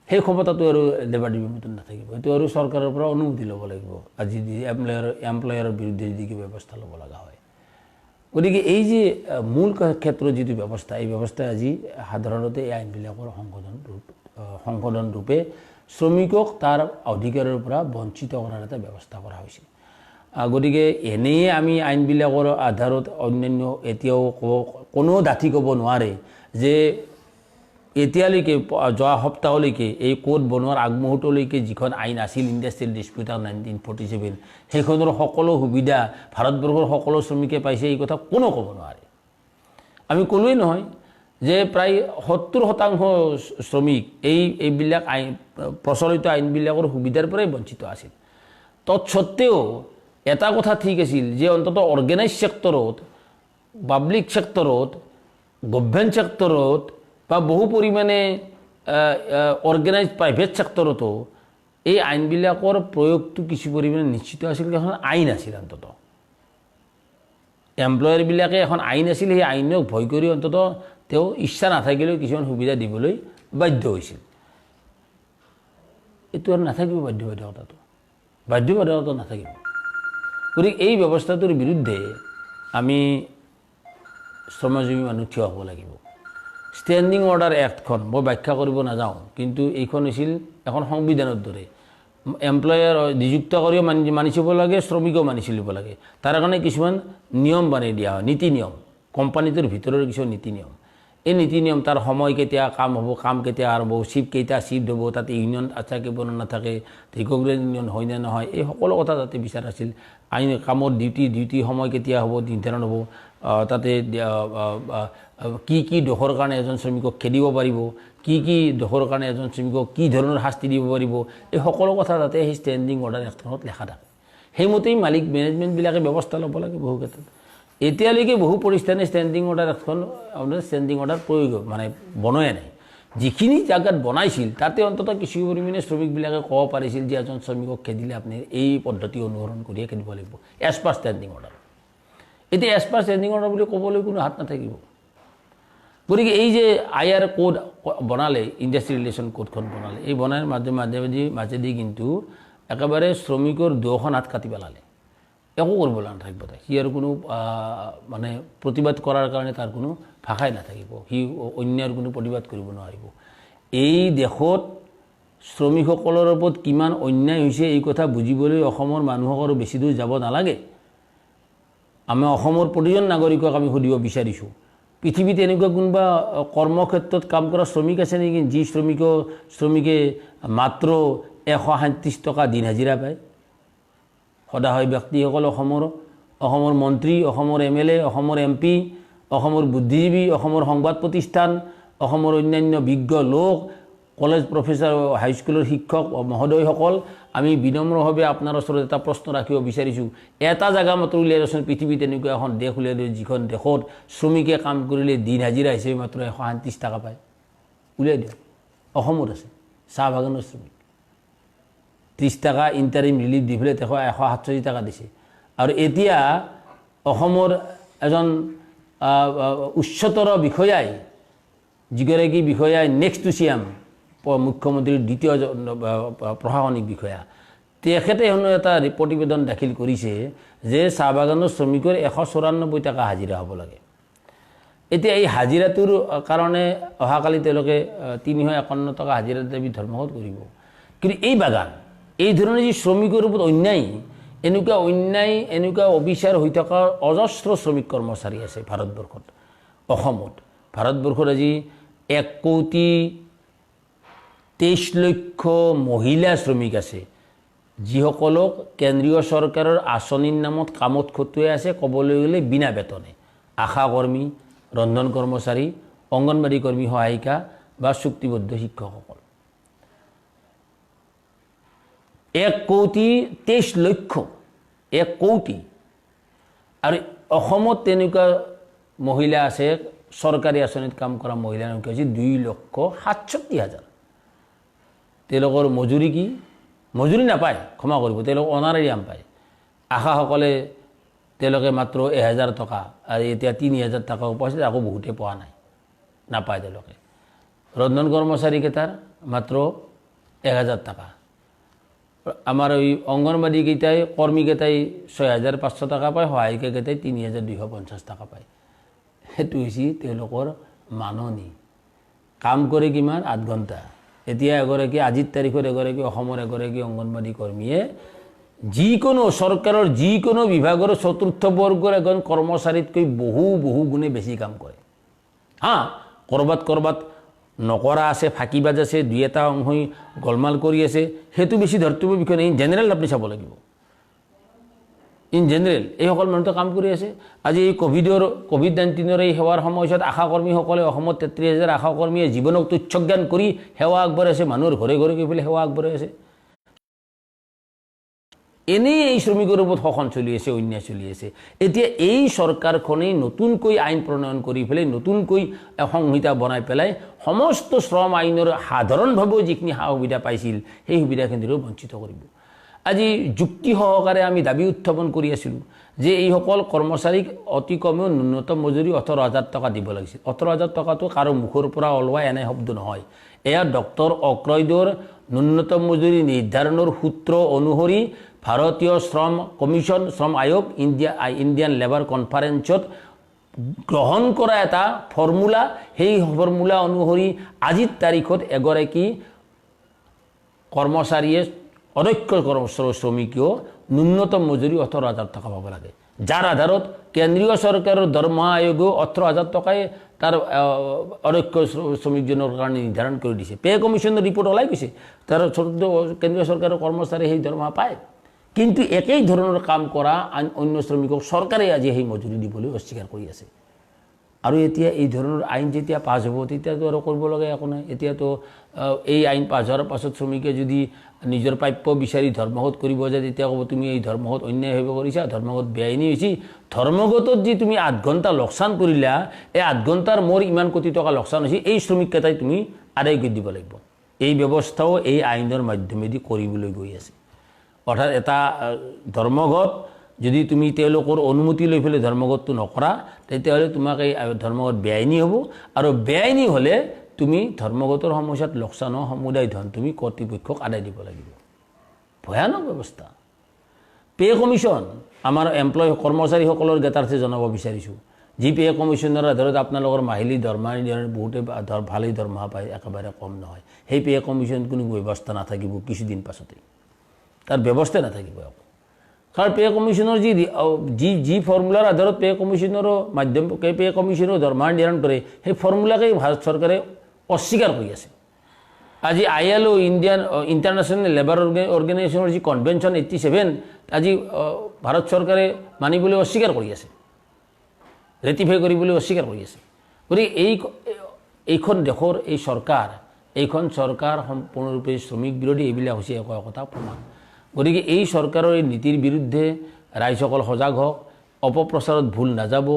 সেই ক্ষমতাটো আৰু লেবাৰ ডিপাৰ্টমেণ্টত নাথাকিব, সেইটো আৰু চৰকাৰৰ পৰা অনুমতি ল'ব লাগিব আজি যদি এমপ্লয়াৰৰ বিৰুদ্ধে যদি ব্যৱস্থা ল'ব লগা হয়। গতিকে এই যে মূল ক্ষেত্ৰত যিটো ব্যৱস্থা, এই ব্যৱস্থাই আজি সাধাৰণতে এই আইনবিলাকৰ সংশোধন ৰূপে শ্ৰমিকক তাৰ অধিকাৰৰ পৰা বঞ্চিত কৰাৰ এটা ব্যৱস্থা কৰা হৈছে। গতিকে এনেয়ে আমি আইনবিলাকৰ আধাৰত অন্যান্য এতিয়াও কোনো ডাঠি ক'ব নোৱাৰে যে এতিয়ালৈকে যোৱা সপ্তাহলৈকে এই কোড বনোৱাৰ আগমুহূৰ্তলৈকে যিখন আইন আছিল ইণ্ডাষ্ট্ৰিয়েল ডিছপুট এক্ট 1947, সেইখনৰ সকলো সুবিধা ভাৰতবৰ্ষৰ সকলো শ্ৰমিকে পাইছে, এই কথা কোনো ক'ব নোৱাৰে। আমি ক'লোৱেই নহয় যে প্ৰায় 70% শ্ৰমিক এইবিলাক প্ৰচলিত আইনবিলাকৰ সুবিধাৰ পৰাই বঞ্চিত আছিল। তৎসত্ত্বেও এটা কথা ঠিক আছিল যে অন্তত অৰ্গেনাইজ ছেক্টৰত, পাব্লিক ছেক্টৰত, গভৰ্ণমেণ্ট ছেক্টৰত বা বহু পৰিমাণে অৰ্গেনাইজ প্ৰাইভেট ছেক্টৰতো এই আইনবিলাকৰ প্ৰয়োগটো কিছু পৰিমাণে নিশ্চিত আছিল, এখন আইন আছিল অন্তত। এমপ্লয়াৰবিলাকে এখন আইন আছিল, সেই আইনক ভয় কৰি অন্ততঃ তেওঁ ইচ্ছা নাথাকিলেও কিছুমান সুবিধা দিবলৈ বাধ্য হৈছিল। এইটো আৰু নাথাকিব বাধ্যবাধকতাটো, বাধ্যবাধকতা নাথাকিব। গতিকে এই ব্যৱস্থাটোৰ বিৰুদ্ধে আমি শ্ৰমজীৱী মানুহ থিয় হ'ব লাগিব। ষ্টেণ্ডিং অৰ্ডাৰ এক্টখন মই ব্যাখ্যা কৰিব নাযাওঁ, কিন্তু এইখন হৈছিল এখন সংবিধানৰ দৰে। এমপ্লয়াৰ নিযুক্ত কৰিও মানি চলিব লাগে, শ্ৰমিকো মানি চলিব লাগে। তাৰ কাৰণে কিছুমান নিয়ম বানাই দিয়া হয়, নীতি নিয়ম, কোম্পানীটোৰ ভিতৰৰ কিছুমান নীতি নিয়ম। এই নীতি নিয়ম, তাৰ সময় কেতিয়া কাম হ'ব, কাম কেতিয়া আৰম্ভ হ'ব, চিফ্ট কেইটা চিফ্ট হ'ব, তাতে ইউনিয়ন থাকিব নে নাথাকে, ৰিকগনাইজ ইউনিয়ন হয় নে নহয়, এই সকলো কথা তাতে বিচাৰ আছিল। আইন কামৰ ডিউটি সময় কেতিয়া হ'ব, নিৰ্ধাৰণ হ'ব, তাতে কি কি দোষৰ কাৰণে এজন শ্ৰমিকক খেদিব পাৰিব, কি দোষৰ কাৰণে এজন শ্ৰমিকক কি ধৰণৰ শাস্তি দিব পাৰিব, এই সকলো কথা তাতে সেই ষ্টেণ্ডিং অৰ্ডাৰ এক্টখনত লেখা থাকে। সেইমতেই মালিক মেনেজমেণ্টবিলাকে ব্যৱস্থা ল'ব লাগে বহু ক্ষেত্ৰত। এতিয়ালৈকে বহু প্ৰতিষ্ঠানে ষ্টেণ্ডিং অৰ্ডাৰ এক্টখন ষ্টেণ্ডিং অৰ্ডাৰ প্ৰয়োগ বনোৱাই নাই। যিখিনি জাগাত বনাইছিল তাতে অন্ততঃ কিছু পৰিমাণে শ্ৰমিকবিলাকে ক'ব পাৰিছিল যে এজন শ্ৰমিকক খেদিলে আপুনি এই পদ্ধতি অনুসৰণ কৰিয়ে খেদিব লাগিব, এজ পাৰ ষ্টেণ্ডিং অৰ্ডাৰ। এতিয়া এজ পাৰ ষ্টেণ্ডিং অৰ্ডাৰ বুলি ক'বলৈ কোনো হাত নাথাকিব। গতিকে এই যে IR কোড বনালে, ইণ্ডাষ্ট্ৰি ৰিলেশ্যন কোডখন বনালে, এই বনাৰ মাজেদি কিন্তু একেবাৰে শ্ৰমিকৰ দুখন হাত কাটি পেলালে। একো কৰিব নাথাকিব তাই, সি আৰু কোনো মানে প্ৰতিবাদ কৰাৰ কাৰণে তাৰ কোনো ভাষাই নাথাকিব, সি অন্যায়ৰ কোনো প্ৰতিবাদ কৰিব নোৱাৰিব। এই দেশত শ্ৰমিকসকলৰ ওপৰত কিমান অন্যায় হৈছে এই কথা বুজিবলৈ অসমৰ মানুহক আৰু বেছি দূৰ যাব নালাগে। আমি অসমৰ প্ৰতিজন নাগৰিকক আমি সুধিব বিচাৰিছোঁ, পৃথিৱীত এনেকুৱা কোনোবা কৰ্মক্ষেত্ৰত কাম কৰা শ্ৰমিক আছে নেকি যি শ্ৰমিকে মাত্ৰ 137 টকা দিন হাজিৰা পায়? সদায় ব্যক্তিসকল অসমৰ মন্ত্ৰী, অসমৰ MLA, অসমৰ MP, অসমৰ বুদ্ধিজীৱী, অসমৰ সংবাদ প্ৰতিষ্ঠান, অসমৰ অন্যান্য বিজ্ঞ লোক, কলেজ প্ৰফেচাৰ, হাইস্কুলৰ শিক্ষক মহোদয়সকল, আমি বিনম্ৰভাৱে আপোনাৰ ওচৰত এটা প্ৰশ্ন ৰাখিব বিচাৰিছোঁ। এটা জেগা মাত্ৰ উলিয়াই দিয়কচোন, পৃথিৱীত এনেকুৱা এখন দেশ উলিয়াই দিয়ক যিখন দেশত শ্ৰমিকে কাম কৰিলে দিন হাজিৰা হিচাপে মাত্ৰ 137 টকা পায়। উলিয়াই দিয়ক। অসমত আছে চাহ বাগানৰ শ্ৰমিক, 30 টকা ইণ্টাৰিম ৰিলিফ দি পেলাই 167 টকা দিছে। আৰু এতিয়া অসমৰ এজন উচ্চতৰ বিষয়াই, যিগৰাকী বিষয়াই নেক্সট টু CM মুখ্যমন্ত্ৰীৰ দ্বিতীয় প্ৰশাসনিক বিষয়া, তেখেতে হেনো এটা প্ৰতিবেদন দাখিল কৰিছে যে চাহ বাগানৰ শ্ৰমিকৰ 194 টকা হাজিৰা হ'ব লাগে। এতিয়া এই হাজিৰাটোৰ কাৰণে অহাকালি তেওঁলোকে 351 টকা হাজিৰা দাবী ধৰ্মঘট কৰিব। কিন্তু এই বাগান, এই ধৰণে যি শ্ৰমিকৰ ওপৰত অন্যায়, এনেকুৱা অবিচাৰ হৈ থকা অজস্ৰ শ্ৰমিক কৰ্মচাৰী আছে ভাৰতবৰ্ষত। অসমত, ভাৰতবৰ্ষত আজি 1,23 লক্ষ মহিলা শ্ৰমিক আছে, যিসকলক কেন্দ্ৰীয় চৰকাৰৰ আঁচনিৰ নামত কামত খটুৱাই আছে, ক'বলৈ গ'লে বিনা বেতনে। আশা কৰ্মী, ৰন্ধন কৰ্মচাৰী, অংগনবাড়ী কৰ্মী সহায়িকা বা চুক্তিবদ্ধ শিক্ষকসকল। 1,23 লক্ষ, 1 কোটি। আৰু অসমত তেনেকুৱা মহিলা আছে, চৰকাৰী আঁচনিত কাম কৰা মহিলাৰ সংখ্যা হৈছে 2,67,000। তেওঁলোকৰ মজুৰি কি? মজুৰি নাপায়, ক্ষমা কৰিব, তেওঁলোক অনাৰেৰিয়াম পায়। আশাসকলে তেওঁলোকে মাত্ৰ 1,000 টকা, আৰু এতিয়া 3,000 টকাও পাইছে, আকৌ বহুতে পোৱা নাই, নাপায় তেওঁলোকে। ৰন্ধন কৰ্মচাৰীকেইটাৰ মাত্ৰ 1,000 টকা। আমাৰ এই অংগনবাড়ীকেইটাই, কৰ্মীকেইটাই 6,500 টকা পায়, সহায়িকাকেইটাই 3,250 টকা পায়। সেইটো হৈছে তেওঁলোকৰ মাননি। কাম কৰে কিমান? 8 ঘণ্টা। এতিয়া আজিৰ তাৰিখত অসমৰ এগৰাকী অংগনবাড়ী কৰ্মীয়ে যিকোনো চৰকাৰৰ যিকোনো বিভাগৰ চতুৰ্থ বৰ্গৰ এজন কৰ্মচাৰীতকৈ বহু গুণে বেছি কাম কৰে। ক'ৰবাত নকৰা আছে, ফাঁকিবাজ আছে, 2-এটা অংশই গোলমাল কৰি আছে, সেইটো বেছি ধৰ্তব্য বিষয় নাই। ইন জেনেৰেল আপুনি চাব লাগিব। ইন জেনেৰেল এইসকল মানুহটো কাম কৰি আছে। আজি এই COVID-19 এই সেৱাৰ সময়ছোৱাত আশাকৰ্মীসকলে অসমত 33,000 আশাকৰ্মীয়ে জীৱনক তুচ্ছজ্ঞান কৰি সেৱা আগবঢ়াইছে, মানুহৰ ঘৰে ঘৰে গৈ পেলাই সেৱা আগবঢ়াই আছে। এনেই এই শ্ৰমিকৰ ওপৰত শোষণ চলি আছে, অন্যায় চলি আছে। এতিয়া এই চৰকাৰখনেই নতুনকৈ আইন প্ৰণয়ন কৰি পেলাই, নতুনকৈ সংহিতা বনাই পেলাই সমস্ত শ্ৰম আইনৰ সাধাৰণভাৱেও যিখিনি সা সুবিধা পাইছিল, সেই সুবিধাখিনিৰো বঞ্চিত কৰিব। আজি যুক্তি সহকাৰে আমি দাবী উত্থাপন কৰি আছিলোঁ যে এইসকল কৰ্মচাৰীক অতি কমেও ন্যূনতম মজুৰি 18,000 টকা দিব লাগিছিল। 18,000 টকাটো কাৰো মুখৰ পৰা ওলোৱা এনে শব্দ নহয়। এয়া ডক্টৰ অক্ৰয়দৰ ন্যূনতম মজুৰি নিৰ্ধাৰণৰ সূত্ৰ অনুসৰি ভাৰতীয় শ্ৰম কমিশ্যন, শ্ৰম আয়োগ, ইণ্ডিয়ান লেবাৰ কনফাৰেন্সত গ্ৰহণ কৰা এটা ফৰ্মুলা। সেই ফৰ্মুলা অনুসৰি আজিৰ তাৰিখত এগৰাকী কৰ্মচাৰীয়ে অদক্ষ শ্ৰমিকেও ন্যূনতম মজুৰি 18,000 টকা পাব লাগে, যাৰ আধাৰত কেন্দ্ৰীয় চৰকাৰৰ দৰমহা আয়োগেও 18,000 টকাই তাৰ অদক্ষ শ্ৰমিকজনৰ কাৰণে নিৰ্ধাৰণ কৰি দিছে। পে কমিশ্যনৰ ৰিপৰ্ট ওলাই গৈছে, তাৰ কেন্দ্ৰীয় চৰকাৰৰ কৰ্মচাৰী সেই দৰমহা পায়। কিন্তু একেই ধৰণৰ কাম কৰা অন্য শ্ৰমিকক চৰকাৰে আজি সেই মজুৰি দিবলৈ অস্বীকাৰ কৰি আছে। আৰু এতিয়া এই ধৰণৰ আইন যেতিয়া পাছ হ'ব তেতিয়াতো আৰু কৰিব লগা একো নাই। এতিয়াতো এই আইন পাছ হোৱাৰ পাছত শ্ৰমিকে যদি নিজৰ প্ৰাপ্য বিচাৰি ধৰ্মঘট কৰিব যায় তেতিয়া ক'ব তুমি এই ধৰ্মঘট অন্যায়ভাৱে কৰিছা, ধৰ্মঘট বেআইনী হৈছে। ধৰ্মঘটত যি তুমি 8 ঘণ্টা লোকচান কৰিলা, এই 8 ঘণ্টাৰ মোৰ ইমান কোটি টকা লোকচান হৈছে, এই শ্ৰমিককেইটাই তুমি আদায় কৰি দিব লাগিব। এই ব্যৱস্থাও এই আইনৰ মাধ্যমেদি কৰিবলৈ গৈ আছে। অৰ্থাৎ এটা ধৰ্মঘট যদি তুমি তেওঁলোকৰ অনুমতি লৈ পেলাই ধৰ্মঘটটো নকৰা তেতিয়াহ'লে তোমাক এই ধৰ্মঘট বেআইনী হ'ব, আৰু বেআইনী হ'লে তুমি ধৰ্মঘটৰ সমস্যাত লোকচান সমুদায় ধন তুমি কৰ্তৃপক্ষক আদায় দিব লাগিব। ভয়ানক ব্যৱস্থা। পে কমিশ্যন আমাৰ কৰ্মচাৰীসকলৰ জ্ঞাতাৰ্থে জনাব বিচাৰিছোঁ, যি পে কমিশ্যনৰ আধাৰত আপোনালোকৰ মাহিলী দৰমহা বহুতে ভালেই দৰমহা পায়, একেবাৰে কম নহয়। সেই পে কমিশ্যন কোনো ব্যৱস্থা নাথাকিব কিছুদিন পাছতে, তাৰ ব্যৱস্থা নাথাকিব একো। কাৰণ পে কমিশ্যনৰ যি ফৰ্মুলাৰ আধাৰত পে কমিশ্যনৰো পে কমিশ্যনৰ দৰমহা নিৰ্ধাৰণ কৰে, সেই ফৰ্মুলাকেই ভাৰত চৰকাৰে অস্বীকাৰ কৰি আছে। আজি ILO ইণ্টাৰনেশ্যনেল লেবাৰ অৰ্গেনাইজেশ্যনৰ যি কনভেনশ্যন 87 আজি ভাৰত চৰকাৰে মানিবলৈ অস্বীকাৰ কৰি আছে, ৰেটিফাই কৰিবলৈ অস্বীকাৰ কৰি আছে। গতিকে এইখন দেশৰ এইখন চৰকাৰ সম্পূৰ্ণৰূপে শ্ৰমিক বিৰোধী, এইবিলাক হৈছে একতা প্ৰমাণ। গতিকে এই চৰকাৰৰ এই নীতিৰ বিৰুদ্ধে ৰাইজসকল সজাগ হওক, অপপ্ৰচাৰত ভুল নাযাব।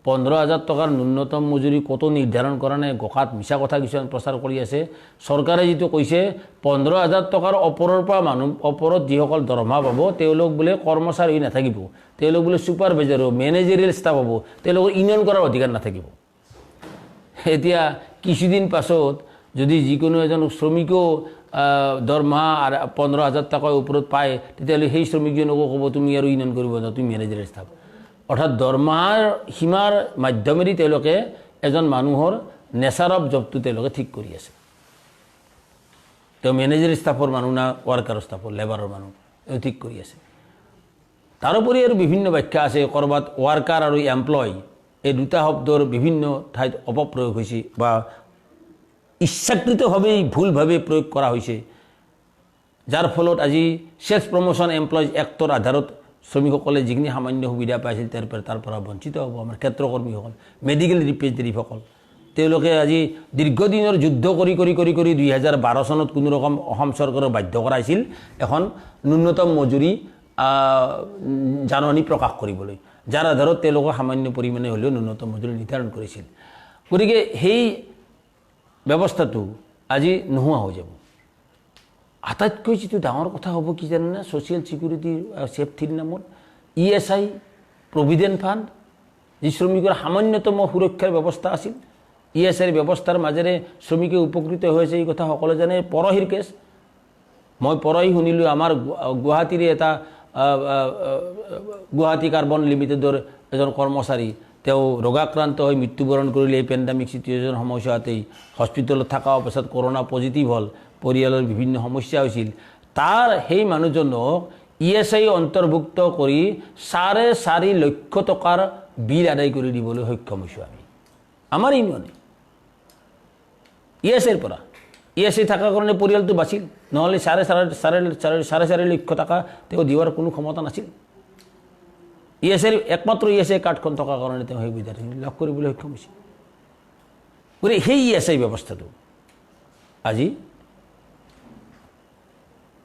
15,000 টকাৰ ন্যূনতম মজুৰি ক'তো নিৰ্ধাৰণ কৰা নাই, গোকাত মিছা কথা কিছুমান প্ৰচাৰ কৰি আছে। চৰকাৰে যিটো কৈছে 15,000 টকাৰ ওপৰত যিসকল দৰমহা পাব তেওঁলোক বোলে কৰ্মচাৰী হৈ নাথাকিব, তেওঁলোক বোলে ছুপাৰভাইজাৰ হ'ব, মেনেজাৰিয়েল ষ্টাফ হ'ব, তেওঁলোকৰ ইউনিয়ন কৰাৰ অধিকাৰ নাথাকিব। এতিয়া কিছুদিন পাছত যদি যিকোনো এজন শ্ৰমিকেও দৰমহা 15,000 টকাৰ ওপৰত পায় তেতিয়াহ'লে সেই শ্ৰমিকজনকো ক'ব তুমি আৰু ইউনিয়ন কৰিব না, তুমি মেনেজাৰিয়েল ষ্টাফ। অৰ্থাৎ দৰমহাৰ সীমাৰ মাধ্যমেদি তেওঁলোকে এজন মানুহৰ নেচাৰ অফ জবটো তেওঁলোকে ঠিক কৰি আছে। তেওঁ মেনেজাৰী ষ্টাফৰ মানুহ না ৱাৰ্কাৰ ষ্টাফৰ, লেবাৰৰ মানুহ, তেওঁ ঠিক কৰি আছে। তাৰোপৰি আৰু বিভিন্ন ব্যাখ্যা আছে। ক'ৰবাত ৱাৰ্কাৰ আৰু এমপ্লয় এই দুটা শব্দৰ বিভিন্ন ঠাইত অপপ্ৰয়োগ হৈছে বা ইচ্ছাকৃতভাৱেই ভুলভাৱে প্ৰয়োগ কৰা হৈছে, যাৰ ফলত আজি ছেল্ফ প্ৰমোশ্যন এমপ্লয়িজ এক্টৰ আধাৰত শ্ৰমিকসকলে যিখিনি সামান্য সুবিধা পাইছিল তাৰ পৰা বঞ্চিত হ'ব। আমাৰ ক্ষেত্ৰকৰ্মীসকল, মেডিকেল ৰিপ্ৰেজেণ্টেটিভসকল, তেওঁলোকে আজি দীৰ্ঘদিনৰ যুদ্ধ কৰি 2012 চনত কোনো ৰকম অসম চৰকাৰক বাধ্য কৰাইছিল এখন ন্যূনতম মজুৰি জাননী প্ৰকাশ কৰিবলৈ, যাৰ আধাৰত তেওঁলোকক সামান্য পৰিমাণে হ'লেও ন্যূনতম মজুৰি নিৰ্ধাৰণ কৰিছিল। গতিকে সেই ব্যৱস্থাটো আজি নোহোৱা হৈ যাব। আটাইতকৈ যিটো ডাঙৰ কথা হ'ব কি জানেনে, ছ'চিয়েল ছিকিউৰিটি ছেফটিৰ নামত ESI প্ৰভিডেণ্ট ফাণ্ড, যি শ্ৰমিকৰ সামান্যতম সুৰক্ষাৰ ব্যৱস্থা আছিল, ESIৰ ব্যৱস্থাৰ মাজেৰে শ্ৰমিকে উপকৃত হৈছে, এই কথা সকলোৱে জানে। পৰহিৰ কেছ মই পৰহি শুনিলোঁ, আমাৰ গুৱাহাটীৰে এটা গুৱাহাটী কাৰ্বন লিমিটেডৰ এজন কৰ্মচাৰী, তেওঁ ৰোগাক্ৰান্ত হৈ মৃত্যুবৰণ কৰিলে এই পেণ্ডামিক চিটুৱেশ্যন সময়ছোৱাতেই। হস্পিটেলত থকা অৱস্থাত কৰোণা পজিটিভ হ'ল, পৰিয়ালৰ বিভিন্ন সমস্যা হৈছিল। তাৰ সেই মানুহজনক ESI অন্তৰ্ভুক্ত কৰি 4.5 লক্ষ টকাৰ বিল আদায় কৰি দিবলৈ সক্ষম হৈছোঁ আমি, আমাৰ ইউনিয়নে। ESIৰ পৰা ESI থকাৰ কাৰণে পৰিয়ালটো বাচিল, নহ'লে 4.5 লক্ষ টকা তেওঁ দিয়াৰ কোনো ক্ষমতা নাছিল। একমাত্ৰ ESI কাৰ্ডখন থকাৰ কাৰণে তেওঁ সেই সুবিধাখিনি লাভ কৰিবলৈ সক্ষম হৈছে। গতিকে সেই ESI ব্যৱস্থাটো আজি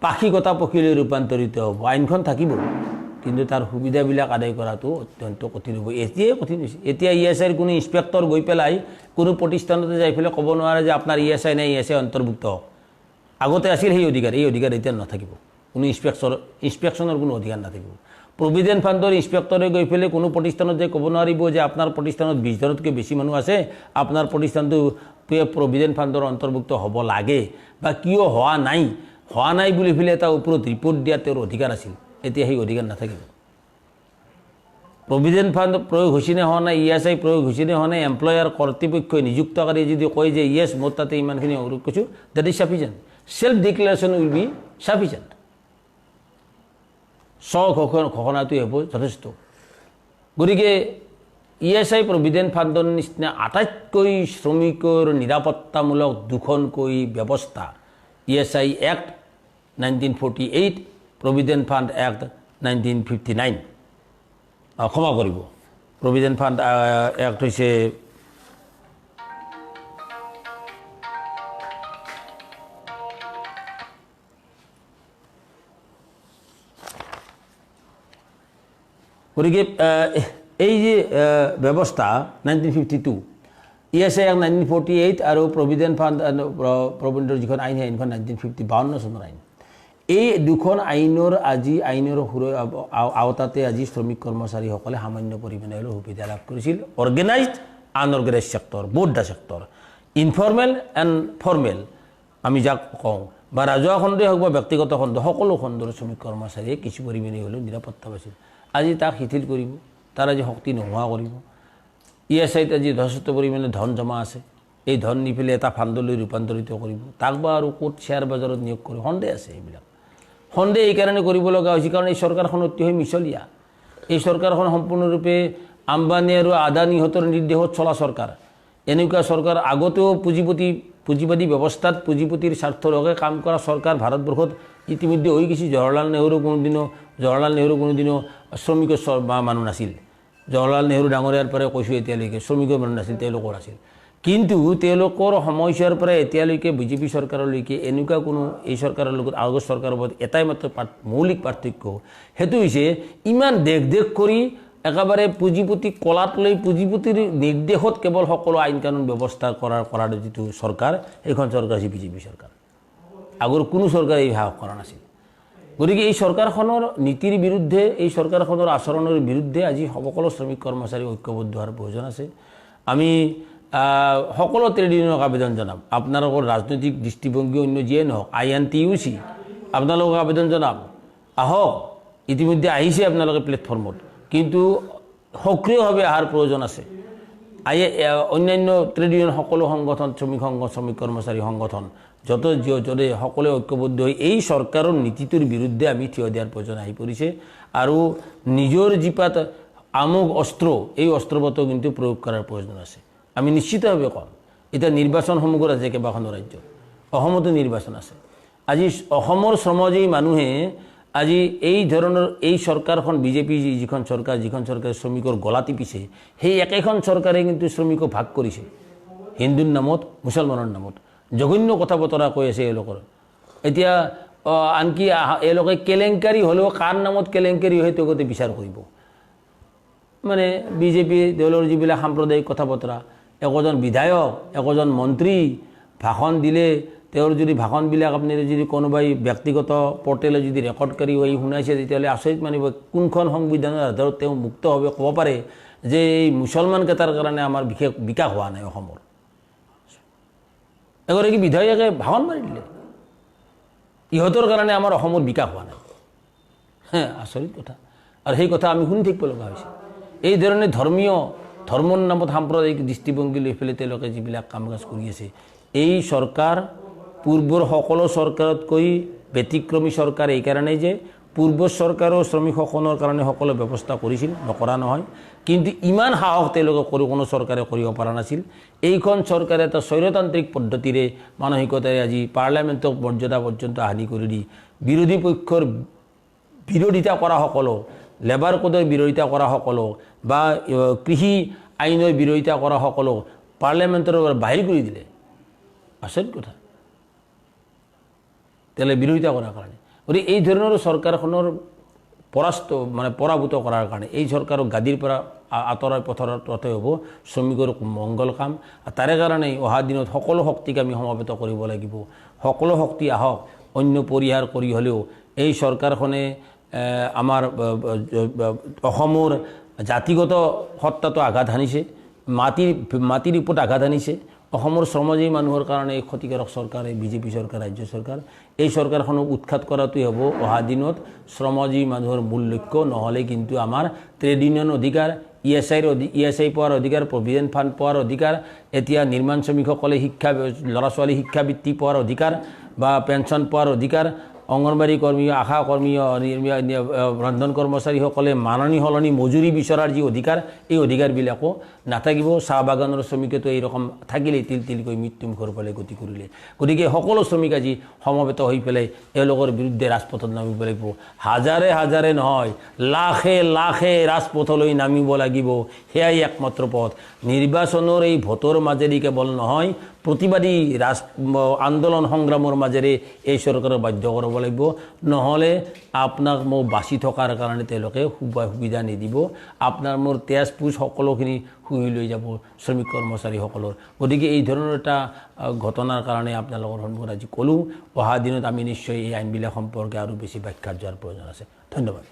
পাখিকতা পক্ষীলৈ ৰূপান্তৰিত হ'ব। আইনখন থাকিব কিন্তু তাৰ সুবিধাবিলাক আদায় কৰাটো অত্যন্ত কঠিন হ'ব। এতিয়াই কঠিন হৈছে। এতিয়া ESIৰ কোনো ইনস্পেক্টৰ গৈ পেলাই কোনো প্ৰতিষ্ঠানতে যাই পেলাই ক'ব নোৱাৰে যে আপোনাৰ ESI নাই, ESI অন্তৰ্ভুক্ত হওক। আগতে আছিল সেই অধিকাৰ, এই অধিকাৰ এতিয়া নাথাকিব। কোনো ইনস্পেকশ্যনৰ কোনো অধিকাৰ নাথাকিব। প্ৰভিডেণ্ট ফাণ্ডৰ ইনস্পেক্টৰে গৈ পেলাই কোনো প্ৰতিষ্ঠানত যে ক'ব নোৱাৰিব যে আপোনাৰ প্ৰতিষ্ঠানত 20জনতকৈ বেছি মানুহ আছে, আপোনাৰ প্ৰতিষ্ঠানটো প্ৰভিডেণ্ট ফাণ্ডৰ অন্তৰ্ভুক্ত হ'ব লাগে বা কিয় হোৱা নাই বুলি পেলাই এটা ওপৰত ৰিপৰ্ট দিয়া তেওঁৰ অধিকাৰ আছিল। এতিয়া সেই অধিকাৰ নাথাকিব। প্ৰভিডেণ্ট ফাণ্ড প্ৰয়োগ হৈছে নে হোৱা নাই, ESI প্ৰয়োগ হৈছে নে হোৱা নাই, এমপ্লয়াৰ কৰ্তৃপক্ষই নিযুক্তকাৰী যদি কয় যে ইয়েছ মোৰ তাতে ইমানখিনি অভিযোগ কৰিছোঁ, that is sufficient. Self declaration will be sufficient. ঘোষণাটোৱে হ'ব যথেষ্ট। গতিকে ESI প্ৰভিডেণ্ট ফাণ্ডৰ নিচিনা আটাইতকৈ শ্ৰমিকৰ নিৰাপত্তামূলক দুখনকৈ ব্যৱস্থা ESI act 1948, provident fund act 1959, ক্ষমা কৰিব, প্ৰভিডেণ্ট ফাণ্ড এক্ট হৈছে গতিকে এই যে ব্যৱস্থা 1952, ESI এক্ট 1948 আৰু প্ৰভিডেণ্ট ফাণ্ড প্ৰভিডেণ্টৰ যিখন আইন সেই আইনখন 1952 চনৰ আইন। এই দুখন আইনৰ আওতাতে আজি শ্ৰমিক কৰ্মচাৰীসকলে সামান্য পৰিমাণে হ'লেও সুবিধা লাভ কৰিছিল। Organised unorganised sector, both the sector, informal and formal আমি যাক কওঁ, বা ৰাজহুৱা খণ্ডই হওক বা ব্যক্তিগত খণ্ড, সকলো খণ্ডৰ শ্ৰমিক কৰ্মচাৰীয়ে কিছু পৰিমাণে হ'লেও নিৰাপত্তা পাইছিল। আজি তাক শিথিল কৰিব, তাৰ আজি শক্তি নোহোৱা কৰিব। ESIত আজি যথেষ্ট পৰিমাণে ধন জমা আছে, এই ধন নি পেলাই এটা ফাণ্ডলৈ ৰূপান্তৰিত কৰিব, তাক বা আৰু ক'ত শ্বেয়াৰ বজাৰত নিয়োগ কৰিব, সন্দেহ আছে। এইবিলাক সন্দেহ এইকাৰণে কৰিব লগা হৈছে কাৰণ এই চৰকাৰখন অতিশয় মিছলীয়া। এই চৰকাৰখন সম্পূৰ্ণৰূপে আম্বানী আৰু আদানীহঁতৰ নিৰ্দেশত চলা চৰকাৰ। এনেকুৱা চৰকাৰ আগতেও পুঁজিবাদী ব্যৱস্থাত পুঁজিপতিৰ স্বাৰ্থৰ হকে কাম কৰা চৰকাৰ ভাৰতবৰ্ষত ইতিমধ্যে হৈ গৈছে। জৱাহৰলাল নেহৰু কোনোদিনো শ্ৰমিকৰ মানুহ নাছিল। জৱাহৰলাল নেহৰু ডাঙৰীয়াৰ পৰাই কৈছোঁ এতিয়ালৈকে শ্ৰমিকৰ মানুহ নাছিল, তেওঁলোকৰ আছিল। কিন্তু তেওঁলোকৰ সময়ছোৱাৰ পৰা এতিয়ালৈকে বিজেপি চৰকাৰলৈকে এনেকুৱা কোনো এই চৰকাৰৰ লগত আগৰ চৰকাৰৰ লগত এটাই মাত্ৰ মৌলিক পাৰ্থক্য, সেইটো হৈছে ইমান দেশ কৰি একেবাৰে পুঁজিপতি কলাত লৈ পুঁজিপতিৰ নিৰ্দেশত কেৱল সকলো আইন কানুন ব্যৱস্থা কৰাৰ যিটো চৰকাৰ, সেইখন চৰকাৰ হৈছে বিজেপি চৰকাৰ। আগৰ কোনো চৰকাৰে এই সাহস কৰা নাছিল। গতিকে এই চৰকাৰখনৰ নীতিৰ বিৰুদ্ধে, এই চৰকাৰখনৰ আচৰণৰ বিৰুদ্ধে আজি সকলো শ্ৰমিক কৰ্মচাৰী ঐক্যবদ্ধ হোৱাৰ প্ৰয়োজন আছে। আমি সকলো ট্ৰেড ইউনিয়নক আবেদন জনাম, আপোনালোকৰ ৰাজনৈতিক দৃষ্টিভংগী অন্য যিয়ে নহওক, INTUC আপোনালোকক আবেদন জনাম, আহক। ইতিমধ্যে আহিছে আপোনালোকে প্লেটফৰ্মত, কিন্তু সক্ৰিয়ভাৱে অহাৰ প্ৰয়োজন আছে। অন্যান্য ট্ৰেড ইউনিয়ন সকলো সংগঠন, শ্ৰমিক কৰ্মচাৰী সংগঠন য'তে সকলোৱে ঐক্যবদ্ধ হৈ এই চৰকাৰৰ নীতিটোৰ বিৰুদ্ধে আমি থিয় দিয়াৰ প্ৰয়োজন আহি পৰিছে। আৰু নিজৰ জীপাত আমোঘ অস্ত্ৰ, এই অস্ত্ৰপাতো কিন্তু প্ৰয়োগ কৰাৰ প্ৰয়োজন আছে। আমি নিশ্চিতভাৱে কম, এতিয়া নিৰ্বাচন সন্মুখত আছে কেইবাখনো ৰাজ্য, অসমতো নিৰ্বাচন আছে। আজি অসমৰ শ্ৰমজীৱী মানুহে আজি এই ধৰণৰ এই চৰকাৰখন বিজেপি যিখন চৰকাৰে শ্ৰমিকৰ গলা টিপিছে, সেই একেখন চৰকাৰে কিন্তু শ্ৰমিকক ভাগ কৰিছে হিন্দুৰ নামত, মুছলমানৰ নামত। জঘন্য কথা বতৰা কৈ আছে এওঁলোকৰ। এতিয়া আনকি এওঁলোকে কেলেংকাৰী হ'লেও কাৰ নামত কেলেংকাৰী হয় তেওঁলোকে বিচাৰ কৰিব। মানে বিজেপি দলৰ যিবিলাক সাম্প্ৰদায়িক কথা বতৰা, একোজন বিধায়ক, একোজন মন্ত্ৰী ভাষণ দিলে, তেওঁৰ যদি ভাষণবিলাক আপুনি যদি কোনোবাই ব্যক্তিগত পৰ্টেলত যদি ৰেকৰ্ড কৰি শুনাইছে, তেতিয়াহ'লে আচৰিত মানিব কোনখন সংবিধানৰ আধাৰত তেওঁ মুক্তভাৱে ক'ব পাৰে যে এই মুছলমানকেইটাৰ কাৰণে আমাৰ বিশেষ বিকাশ হোৱা নাই অসমৰ। এগৰাকী বিধায়কে ভাষণ মাৰি দিলে, ইহঁতৰ কাৰণে আমাৰ অসমৰ বিকাশ হোৱা নাই। আচৰিত কথা। আৰু সেই কথা আমি শুনি থাকিব লগা হৈছে। এই ধৰণে ধৰ্মৰ নামত সাম্প্ৰদায়িক দৃষ্টিভংগী লৈ পেলাই তেওঁলোকে যিবিলাক কাম কাজ কৰি আছে, এই চৰকাৰ পূৰ্বৰ সকলো চৰকাৰতকৈ ব্যতিক্ৰমী চৰকাৰ এইকাৰণেই যে পূৰ্বৰ চৰকাৰৰ শ্ৰমিকসকলৰ কাৰণে সকলো ব্যৱস্থা কৰিছিল, নকৰা নহয়, কিন্তু ইমান সাহস তেওঁলোকে কোনো চৰকাৰে কৰিব পৰা নাছিল। এইখন চৰকাৰে এটা স্বৈৰতান্ত্ৰিক পদ্ধতিৰে মানসিকতাৰে আজি পাৰ্লিয়ামেণ্টক মৰ্যাদা পৰ্যন্ত হানি কৰি দি বিৰোধী পক্ষৰ বিৰোধিতা কৰা সকলক, লেবাৰ কোডৰ বিৰোধিতা কৰা সকলক বা কৃষি আইনৰ বিৰোধিতা কৰা সকলক পাৰ্লিয়ামেণ্টৰ পৰা বাহিৰ কৰি দিলে। আচৰিত কথা। তেলে বিৰোধিতা কৰাৰ কাৰণে। গতিকে এই ধৰণৰ চৰকাৰখনৰ পৰাভূত কৰাৰ কাৰণে এই চৰকাৰক গাদীৰ পৰা আঁতৰাই পথতে হ'ব শ্ৰমিকৰ মংগল কাম। তাৰে কাৰণে অহা দিনত সকলো শক্তিক আমি সমাবেত কৰিব লাগিব। সকলো শক্তি আহক, অন্য পৰিহাৰ কৰি হ'লেও এই চৰকাৰখনে আমাৰ অসমৰ জাতিগত সত্তাটো আঘাত হানিছে, মাটিৰ ওপৰত আঘাত হানিছে। অসমৰ শ্ৰমজীৱী মানুহৰ কাৰণে এই ক্ষতিকাৰক চৰকাৰ, এই বিজেপি চৰকাৰ, ৰাজ্য চৰকাৰ, এই চৰকাৰখনক উৎখাত কৰাটোৱে হ'ব অহা দিনত শ্ৰমজীৱী মানুহৰ মূল লক্ষ্য। নহ'লে কিন্তু আমাৰ ট্ৰেড ইউনিয়ন অধিকাৰ, ESI পোৱাৰ অধিকাৰ, প্ৰভিডেণ্ট ফাণ্ড পোৱাৰ অধিকাৰ, এতিয়া নিৰ্মাণ শ্ৰমিকসকলে ল'ৰা ছোৱালী শিক্ষাবৃত্তি পোৱাৰ অধিকাৰ বা পেঞ্চন পোৱাৰ অধিকাৰ, অংগনবাড়ী কৰ্মী, আশা কৰ্মী, ৰন্ধন কৰ্মচাৰীসকলে মাননি সলনি মজুৰি বিচৰাৰ যি অধিকাৰ, এই অধিকাৰবিলাকো নাথাকিব। চাহ বাগানৰ শ্ৰমিকেতো এইৰকম থাকিলেই তিলকৈ মৃত্যুমুখৰ ফালে গতি কৰিলে। গতিকে সকলো শ্ৰমিক আজি সমবেত হৈ পেলাই এওঁলোকৰ বিৰুদ্ধে ৰাজপথত নামিব লাগিব। হাজাৰে হাজাৰে নহয়, লাখে লাখে ৰাজপথলৈ নামিব লাগিব। সেয়াই একমাত্ৰ পথ। নিৰ্বাচনৰ এই ভোটৰ মাজেদি কেৱল নহয়, প্ৰতিবাদী আন্দোলন সংগ্ৰামৰ মাজেৰে এই চৰকাৰক বাধ্য কৰাব লাগিব। নহ'লে আপোনাক মোক বাচি থকাৰ কাৰণে তেওঁলোকে সুবিধা নিদিব। আপোনাৰ মোৰ তেজ পুজ সকলোখিনি শুহি লৈ যাব শ্ৰমিক কৰ্মচাৰীসকলৰ। গতিকে এই ধৰণৰ এটা ঘটনাৰ কাৰণে আপোনালোকৰ সন্মুখত আজি ক'লোঁ। অহা দিনত আমি নিশ্চয় এই আইনবিলাক সম্পৰ্কে আৰু বেছি ব্যাখ্যা যোৱাৰ প্ৰয়োজন আছে। ধন্যবাদ।